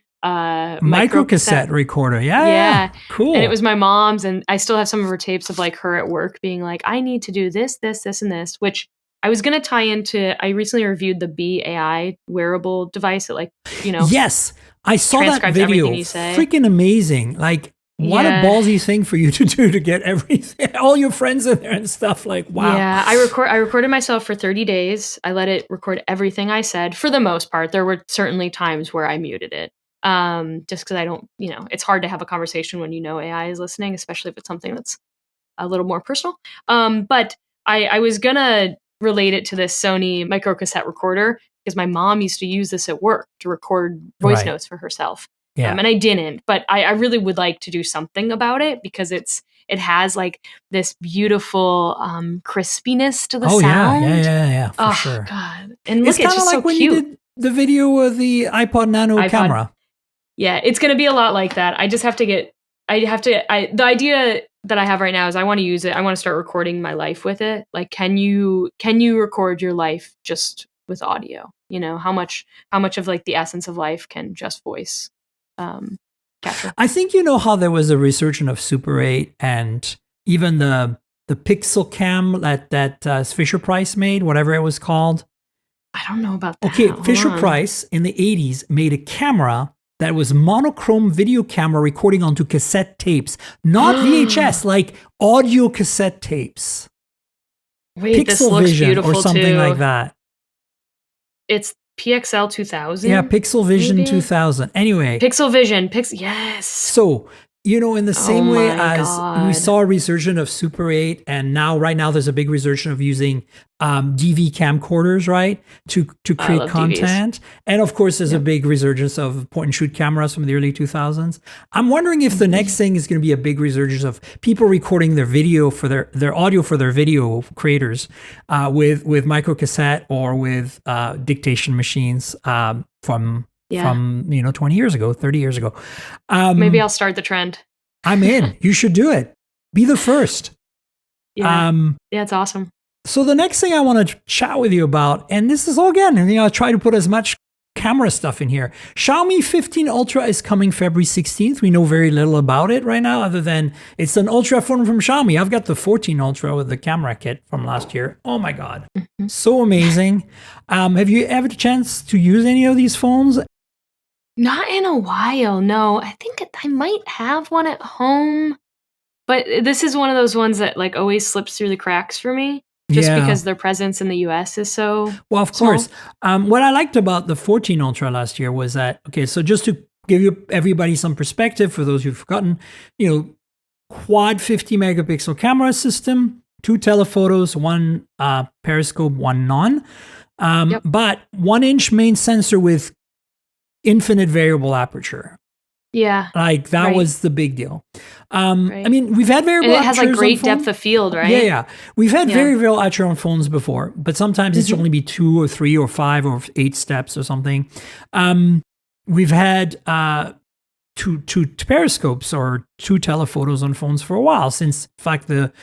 Speaker 1: micro cassette recorder. Yeah, cool.
Speaker 2: And it was my mom's, and I still have some of her tapes of like her at work being like, I need to do this, and this, which I was going to tie into. I recently reviewed the B AI wearable device that
Speaker 1: Yes, I saw that video. Freaking amazing. Like, what a ballsy thing for you to do, to get everything, all your friends in there and stuff. Like, wow.
Speaker 2: Yeah, I recorded myself for 30 days. I let it record everything I said for the most part. There were certainly times where I muted it. Just because I don't, it's hard to have a conversation when AI is listening, especially if it's something that's a little more personal. But I was gonna relate it to this Sony micro cassette recorder, because my mom used to use this at work to record voice notes for herself. And I didn't, but I really would like to do something about it, because it has like this beautiful crispiness to the sound.
Speaker 1: Yeah, for sure.
Speaker 2: God. And look,
Speaker 1: it's kind of like so when cute. You did the video of the iPod Nano camera.
Speaker 2: Yeah, it's going to be a lot like that. I just have to the idea that I have right now is I want to use it. I want to start recording my life with it. Like, can you record your life just with audio? How much of like the essence of life can just voice capture?
Speaker 1: I think how there was a resurgence of Super 8 and even the Pixel Cam that Fisher Price made, whatever it was called.
Speaker 2: I don't know about that.
Speaker 1: Okay, Fisher Price in the 80s made a camera that was monochrome video camera recording onto cassette tapes, not VHS, like audio cassette tapes.
Speaker 2: Wait, this looks beautiful
Speaker 1: or something
Speaker 2: too.
Speaker 1: Like that.
Speaker 2: It's PXL 2000?
Speaker 1: Yeah, Pixel Vision 2000. Anyway.
Speaker 2: Pixel Vision. Yes.
Speaker 1: So In the same way
Speaker 2: my
Speaker 1: as we
Speaker 2: God.
Speaker 1: saw a resurgence of Super 8, and right now there's a big resurgence of using DV camcorders, right, to
Speaker 2: I
Speaker 1: create
Speaker 2: love DVs.
Speaker 1: content. And of course, there's a big resurgence of point and shoot cameras from the early 2000s. I'm wondering if the next thing is going to be a big resurgence of people recording their video for their audio for their video creators with microcassette or with dictation machines from 20 years ago, 30 years ago.
Speaker 2: Maybe I'll start the trend.
Speaker 1: I'm in. You should do it. Be the first.
Speaker 2: Yeah. Yeah, it's awesome.
Speaker 1: So the next thing I want to chat with you about, and this is all again, I try to put as much camera stuff in here. Xiaomi 15 Ultra is coming February 16th. We know very little about it right now, other than it's an Ultra phone from Xiaomi. I've got the 14 Ultra with the camera kit from last year. Oh my God. So amazing. Have you ever had a chance to use any of these phones?
Speaker 2: Not in a while, no. I think I might have one at home, but this is one of those ones that like always slips through the cracks for me, just because their presence in the US is so
Speaker 1: well. Of
Speaker 2: small.
Speaker 1: course, what I liked about the 14 Ultra last year was that so just to give everybody some perspective for those who've forgotten, quad 50 megapixel camera system, 2 telephotos, 1 periscope, 1 non, but 1-inch main sensor with infinite variable aperture.
Speaker 2: Yeah.
Speaker 1: Like that was the big deal. I mean, we've had variable
Speaker 2: and it has like great depth of field, right?
Speaker 1: Yeah. We've had very variable aperture on phones before, but sometimes it's only be 2 or 3 or 5 or 8 steps or something. We've had two periscopes or 2 telephotos on phones for a while, since in fact the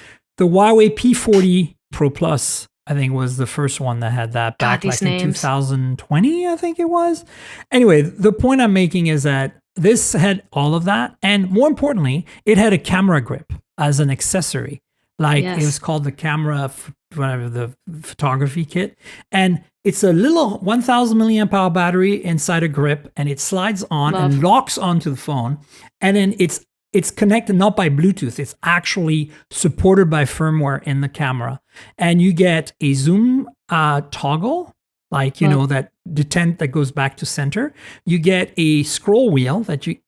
Speaker 1: Huawei P40 Pro Plus, I think, was the first one that had that back like in 2020, I think it was. Anyway, the point I'm making is that this had all of that. And more importantly, it had a camera grip as an accessory. Like it was called the camera, whatever, the photography kit. And it's a little 1000 milliamp hour battery inside a grip, and it slides on and locks onto the phone. And then it's connected not by Bluetooth. It's actually supported by firmware in the camera. And you get a zoom toggle, like, that detent that goes back to center. You get a scroll wheel that you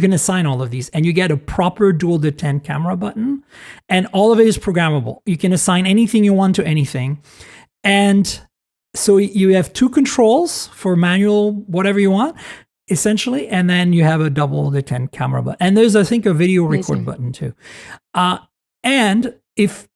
Speaker 1: can assign all of these, and you get a proper dual detent camera button, and all of it is programmable. You can assign anything you want to anything. And so you have 2 controls for manual, whatever you want, essentially, and then you have a double detent camera button. And there's, I think, a video record button too. And if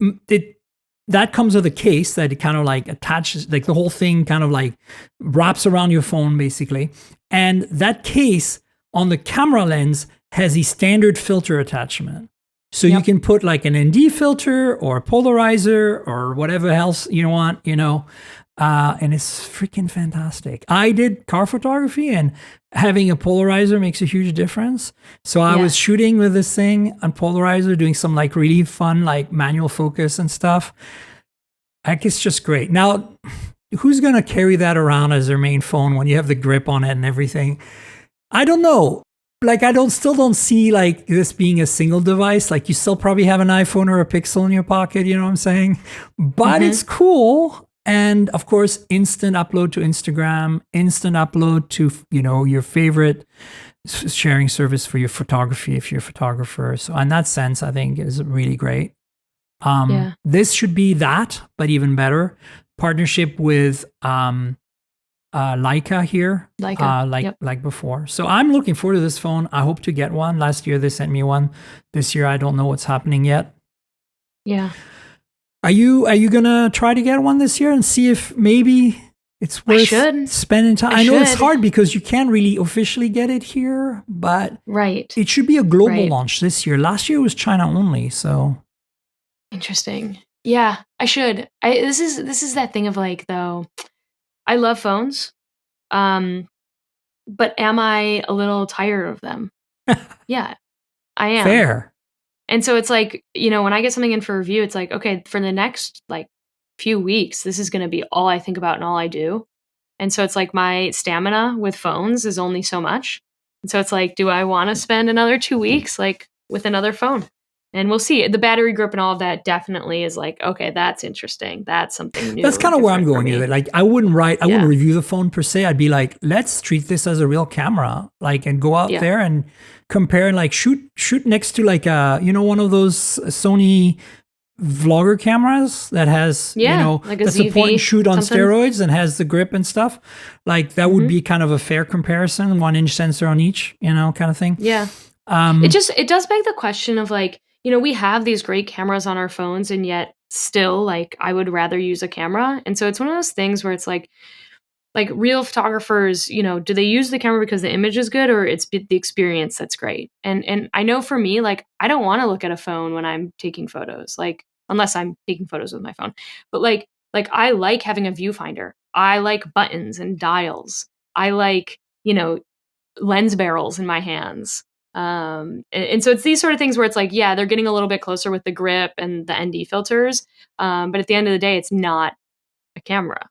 Speaker 1: that comes with a case that it kind of like attaches, like the whole thing kind of like wraps around your phone basically. And that case on the camera lens has a standard filter attachment. So you can put like an ND filter or a polarizer or whatever else you want, and it's freaking fantastic. I did car photography, and having a polarizer makes a huge difference. So I was shooting with this thing on polarizer, doing some like really fun, like manual focus and stuff. Like, it's just great. Now, who's going to carry that around as their main phone when you have the grip on it and everything? I don't know. Like, still don't see like this being a single device. Like, you still probably have an iPhone or a Pixel in your pocket, you know what I'm saying? But it's cool. And of course, instant upload to Instagram, instant upload to, your favorite sharing service for your photography, if you're a photographer. So in that sense, I think is really great. This should be that, but even better. Partnership with Leica here, like before. So I'm looking forward to this phone. I hope to get one. Last year they sent me one. This year I don't know what's happening yet.
Speaker 2: Yeah.
Speaker 1: Are you gonna try to get one this year and see if maybe it's worth spending time? I know it's hard because you can't really officially get it here, but it should be a global launch this year. Last year was China only, so
Speaker 2: interesting. Yeah, I should. This is that thing of like, though, I love phones, but am I a little tired of them? Yeah, I am.
Speaker 1: Fair.
Speaker 2: And so it's like, when I get something in for review, it's like, okay, for the next like few weeks, this is going to be all I think about and all I do. And so it's like my stamina with phones is only so much. And so it's like, do I want to spend another 2 weeks like with another phone? And we'll see. The battery grip and all of that definitely is like, okay, that's interesting. That's something new.
Speaker 1: That's kind of where I'm going with it. Like, I wouldn't review the phone per se. I'd be like, let's treat this as a real camera, like, and go out there and compare and like shoot next to like one of those Sony vlogger cameras that has like a support and shoot on steroids and has the grip and stuff. Like that would be kind of a fair comparison, 1-inch sensor on each, kind of thing.
Speaker 2: Yeah. It does beg the question of like, we have these great cameras on our phones, and yet still, like, I would rather use a camera. And so it's one of those things where it's like real photographers, do they use the camera because the image is good, or it's the experience that's great? And I know for me, like, I don't want to look at a phone when I'm taking photos, like, unless I'm taking photos with my phone. But like I like having a viewfinder. I like buttons and dials. I like, lens barrels in my hands. And so it's these sort of things where it's like, yeah, they're getting a little bit closer with the grip and the ND filters. But at the end of the day, it's not a camera.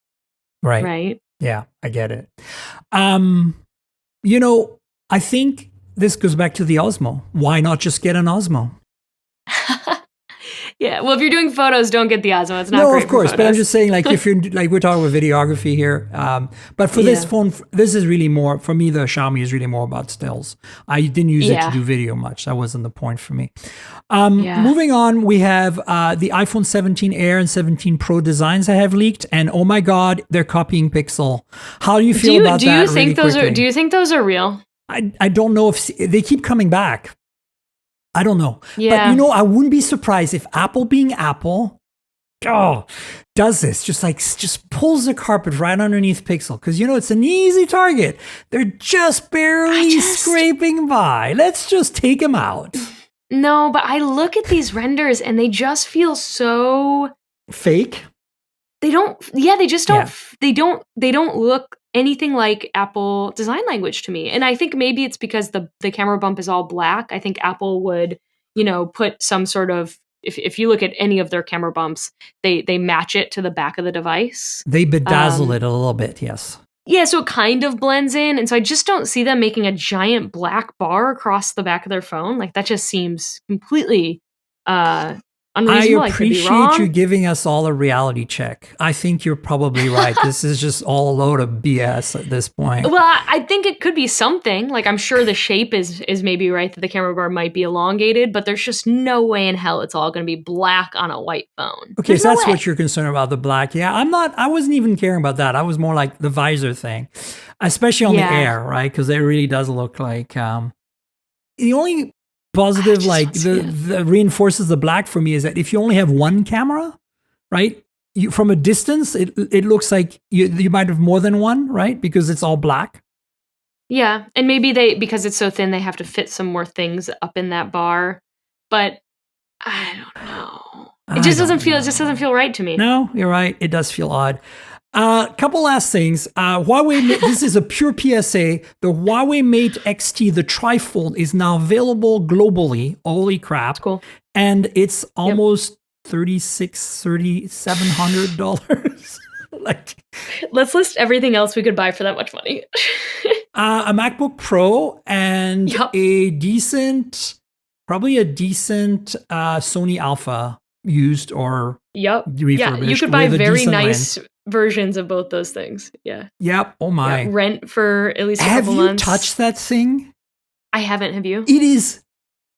Speaker 2: Right.
Speaker 1: Yeah, I get it. I think this goes back to the Osmo. Why not just get an Osmo?
Speaker 2: Yeah, well, if you're doing photos, don't get the Osmo. It's not great.
Speaker 1: No, of course, but I'm just saying, like, if you're like, we're talking about videography here, but for this phone, this is really more for me. The Xiaomi is really more about stills. I didn't use it to do video much. That wasn't the point for me. Moving on, we have the iPhone 17 Air and 17 Pro designs that have leaked, and oh my God, they're copying Pixel. How do you feel about that?
Speaker 2: Do you think those are real?
Speaker 1: I don't know if they keep coming back. I don't know.
Speaker 2: Yeah.
Speaker 1: But I wouldn't be surprised if Apple being Apple does this. Just pulls the carpet right underneath Pixel. Because it's an easy target. They're just barely scraping by. Let's just take them out.
Speaker 2: No, but I look at these renders and they just feel so
Speaker 1: fake.
Speaker 2: They just don't they don't look anything like Apple design language to me. And I think maybe it's because the camera bump is all black. I think Apple would, put some sort of, if you look at any of their camera bumps, they match it to the back of the device.
Speaker 1: They bedazzle it a little bit, yes.
Speaker 2: Yeah, so it kind of blends in. And so I just don't see them making a giant black bar across the back of their phone. Like, that just seems completely unreasonable.
Speaker 1: I appreciate you giving us all a reality check. I think you're probably right. This is just all a load of BS at this point.
Speaker 2: Well, I think it could be something. Like, I'm sure the shape is maybe right, that the camera bar might be elongated, but there's just no way in hell it's all going to be black on a white phone.
Speaker 1: Okay, so that's what you're concerned about, the black. Yeah, I wasn't even caring about that. I was more like the visor thing, especially on the Air, right? Because it really does look like the only positive, the reinforces the black for me, is that if you only have one camera, right, from a distance, it looks like you might have more than one, right, because it's all black.
Speaker 2: Yeah, and maybe because it's so thin, they have to fit some more things up in that bar, but I don't know. It just doesn't feel right to me.
Speaker 1: No, you're right. It does feel odd. Couple last things. Huawei, this is a pure PSA. The Huawei Mate XT, the trifold, is now available globally. Holy crap.
Speaker 2: That's cool.
Speaker 1: And it's almost $3,700.
Speaker 2: Let's list everything else we could buy for that much money.
Speaker 1: A MacBook Pro and probably a decent Sony Alpha used or refurbished.
Speaker 2: Yeah, you could buy very nice versions of both those things. Yeah.
Speaker 1: Yep. Oh my.
Speaker 2: Yeah, rent for at least a couple months.
Speaker 1: Have you touched that thing?
Speaker 2: I haven't. Have you?
Speaker 1: It is.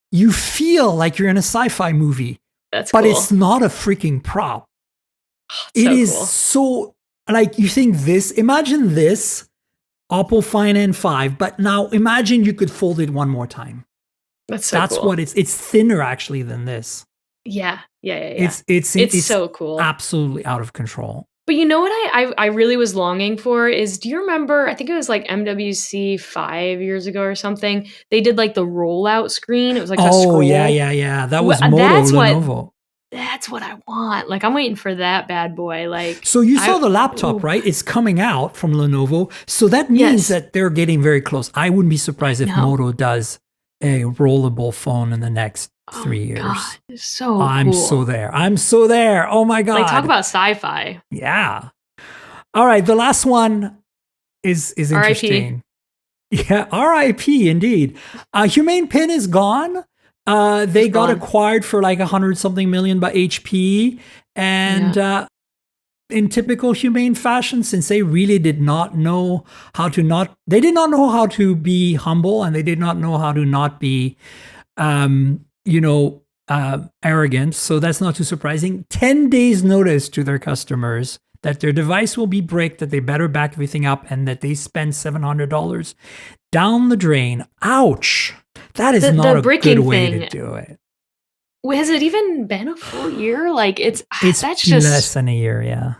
Speaker 1: You feel like you're in a sci-fi movie.
Speaker 2: That's cool.
Speaker 1: But it's not a freaking prop. It is so, like, you think imagine this Oppo Find N5, but now imagine you could fold it one more time.
Speaker 2: That's cool.
Speaker 1: What it's thinner actually than this.
Speaker 2: Yeah.
Speaker 1: It's
Speaker 2: so cool.
Speaker 1: Absolutely out of control.
Speaker 2: But you know what I really was longing for is, do you remember, I think it was like MWC 5 years ago or something, they did like the rollout screen. It was like a scroll.
Speaker 1: Oh, yeah. That was Lenovo.
Speaker 2: That's what I want. Like, I'm waiting for that bad boy. Like,
Speaker 1: so you saw the laptop, right? It's coming out from Lenovo. So that means that they're getting very close. I wouldn't be surprised if Moto does a rollable phone in the next 3 years.
Speaker 2: God, so
Speaker 1: I'm
Speaker 2: cool.
Speaker 1: I'm so there. Oh my God.
Speaker 2: Like, talk about sci-fi.
Speaker 1: Yeah. All right. The last one is interesting. Yeah. RIP indeed. Humane Pin is gone. They got
Speaker 2: gone.
Speaker 1: acquired for like 100 something million by HP. And in typical humane fashion, since they really did not know how to they did not know how to be humble, and they did not know how to not be, arrogant. So that's not too surprising. 10 days notice to their customers that their device will be bricked, that they better back everything up, and that they spend $700 down the drain. Ouch. That is not a good way to do it.
Speaker 2: Has it even been a full year? Like that's just
Speaker 1: less than a year. Yeah.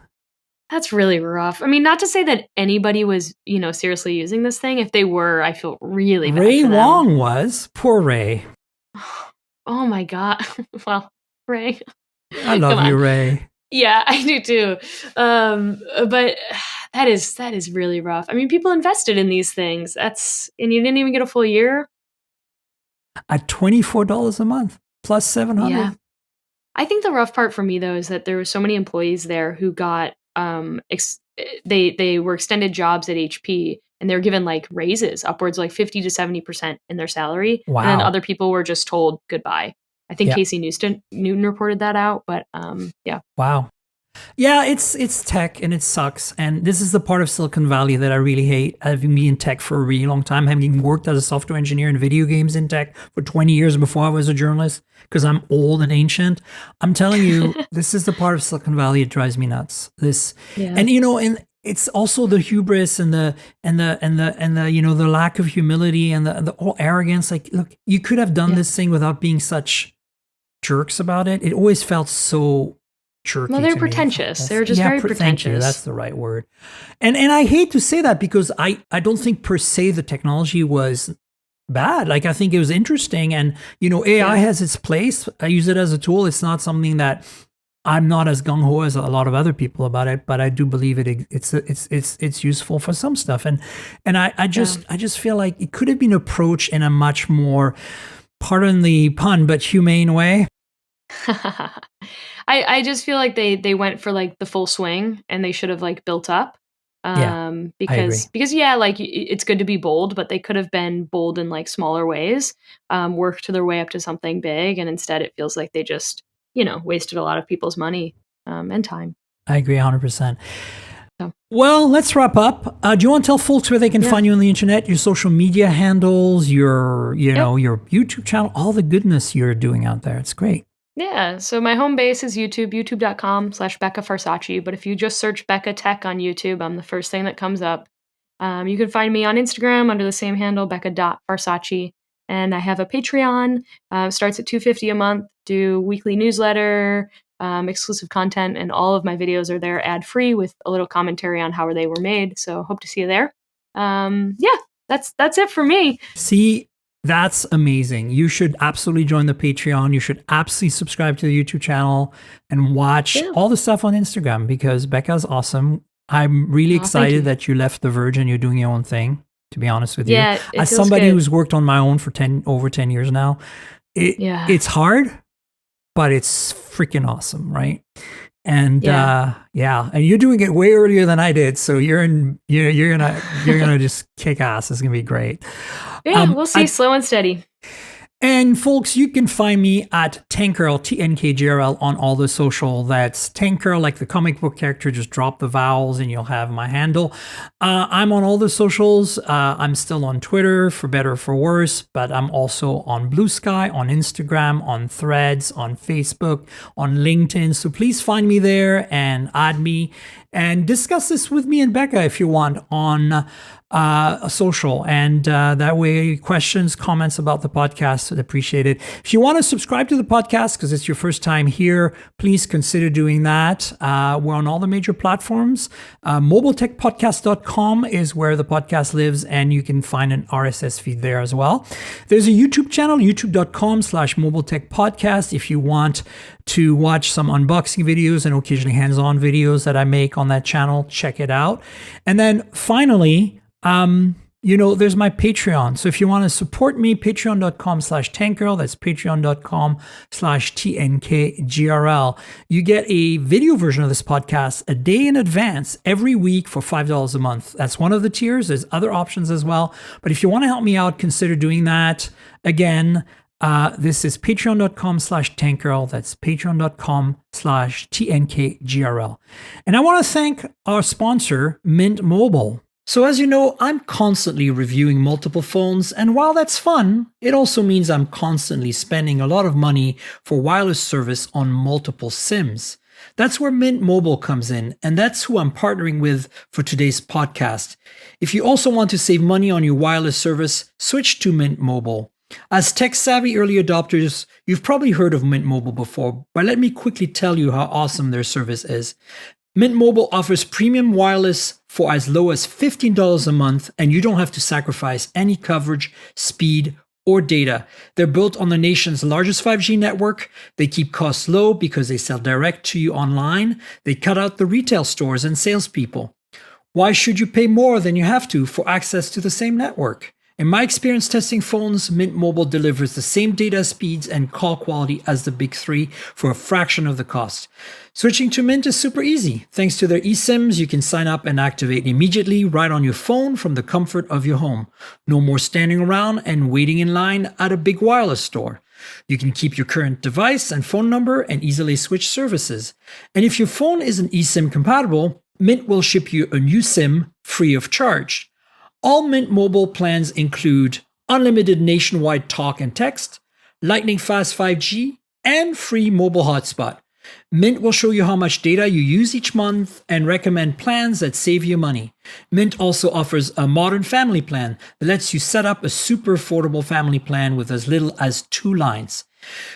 Speaker 2: That's really rough. I mean, not to say that anybody was, seriously using this thing. If they were, I feel really bad
Speaker 1: Ray
Speaker 2: for them.
Speaker 1: Wong was. Poor Ray.
Speaker 2: Oh my God. Well, Ray.
Speaker 1: I love you, Ray.
Speaker 2: Yeah, I do too. But that is really rough. I mean, people invested in these things. And you didn't even get a full year?
Speaker 1: At $24 a month plus $700.
Speaker 2: Yeah. I think the rough part for me though is that there were so many employees there who got they were extended jobs at HP, and they were given like raises upwards like 50 to 70% in their salary.
Speaker 1: Wow.
Speaker 2: And then other people were just told goodbye. I think Casey Newton reported that out, but yeah.
Speaker 1: Wow. Yeah, it's tech, and it sucks. And this is the part of Silicon Valley that I really hate. Having been in tech for a really long time, having worked as a software engineer in video games in tech for 20 years before I was a journalist, because I'm old and ancient. I'm telling you, this is the part of Silicon Valley that drives me nuts. And it's also the hubris and the the lack of humility and the whole arrogance. Like, look, you could have done this thing without being such jerks about it. It always felt so jerky.
Speaker 2: Well, they're pretentious. They're just very pretentious.
Speaker 1: Thank you. That's the right word. And I hate to say that, because I don't think per se the technology was bad. Like, I think it was interesting, and AI has its place. I use it as a tool. It's not something that I'm not as gung ho as a lot of other people about it, but I do believe it's useful for some stuff. And I just feel like it could have been approached in a much more, pardon the pun, but humane way.
Speaker 2: I just feel like they went for like the full swing, and they should have like built up. Because like it's good to be bold, but they could have been bold in like smaller ways, worked their way up to something big, and instead it feels like they just wasted a lot of people's money and time.
Speaker 1: I agree 100%. Well, let's wrap up. Do you want to tell folks where they can find you on the internet, your social media handles, your your YouTube channel, all the goodness you're doing out there? It's great.
Speaker 2: Yeah, so my home base is YouTube, youtube.com/Becca Farsace. But if you just search Becca Tech on YouTube, I'm the first thing that comes up. You can find me on Instagram under the same handle, Becca.Farsace. And I have a Patreon, starts at $2.50 a month, do weekly newsletter, exclusive content, and all of my videos are there ad-free with a little commentary on how they were made. So hope to see you there. That's it for me.
Speaker 1: See, that's amazing. You should absolutely join the Patreon. You should absolutely subscribe to the YouTube channel and watch all the stuff on Instagram, because Becca's awesome. I'm really excited that you left The Verge and you're doing your own thing, to be honest with you. As somebody who's worked on my own for over 10 years now, it's hard, but it's freaking awesome, right? And and you're doing it way earlier than I did, so you're gonna just kick ass. It's gonna be great.
Speaker 2: Yeah, we'll see. Slow and steady.
Speaker 1: And folks, you can find me at Tankgirl, TNKGRL, on all the social. That's Tankgirl, like the comic book character. Just drop the vowels and you'll have my handle. I'm on all the socials. I'm still on Twitter, for better or for worse, but I'm also on Blue Sky, on Instagram, on Threads, on Facebook, on LinkedIn. So please find me there and add me and discuss this with me and Becca if you want on social. And that way, questions, comments about the podcast, I'd appreciate it. If you want to subscribe to the podcast because it's your first time here, please consider doing that. We're on all the major platforms. Mobiletechpodcast.com is where the podcast lives, and you can find an RSS feed there as well. There's a YouTube channel, youtube.com/mobiletechpodcast, if you want to watch some unboxing videos and occasionally hands-on videos that I make on that channel. Check it out. And then finally, there's my Patreon. So if you want to support me, patreon.com/tankgirl, that's patreon.com/TNKGRL. You get a video version of this podcast a day in advance every week for $5 a month. That's one of the tiers. There's other options as well. But if you want to help me out, consider doing that. Again, This is patreon.com/tankgirl. That's patreon.com/TNKGRL. And I want to thank our sponsor, Mint Mobile. So as you know, I'm constantly reviewing multiple phones, and while that's fun, it also means I'm constantly spending a lot of money for wireless service on multiple SIMs. That's where Mint Mobile comes in, and that's who I'm partnering with for today's podcast. If you also want to save money on your wireless service, switch to Mint Mobile. As tech-savvy early adopters, you've probably heard of Mint Mobile before, but let me quickly tell you how awesome their service is. Mint Mobile offers premium wireless for as low as $15 a month, and you don't have to sacrifice any coverage, speed, or data. They're built on the nation's largest 5G network. They keep costs low because they sell direct to you online. They cut out the retail stores and salespeople. Why should you pay more than you have to for access to the same network? In my experience testing phones, Mint Mobile delivers the same data speeds and call quality as the big three for a fraction of the cost. Switching to Mint is super easy. Thanks to their eSIMs, you can sign up and activate immediately right on your phone from the comfort of your home. No more standing around and waiting in line at a big wireless store. You can keep your current device and phone number and easily switch services. And if your phone isn't eSIM compatible, Mint will ship you a new SIM free of charge. All Mint Mobile plans include unlimited nationwide talk and text, lightning fast 5G, and free mobile hotspot. Mint will show you how much data you use each month and recommend plans that save you money. Mint also offers a modern family plan that lets you set up a super affordable family plan with as little as 2 lines.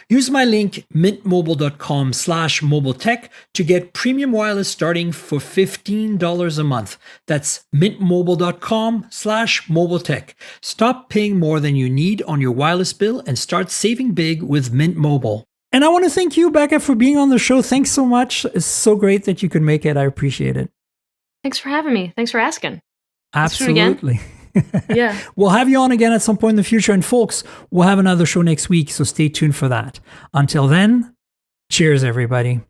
Speaker 1: Use my link mintmobile.com/mobiletech to get premium wireless starting for $15 a month. That's mintmobile.com/mobiletech. Stop paying more than you need on your wireless bill and start saving big with Mint Mobile. And I want to thank you, Becca, for being on the show. Thanks so much. It's so great that you could make it. I appreciate it.
Speaker 2: Thanks for having me. Thanks for asking.
Speaker 1: Absolutely.
Speaker 2: Yeah.
Speaker 1: We'll have you on again at some point in the future. And folks, we'll have another show next week, so stay tuned for that. Until then, cheers, everybody.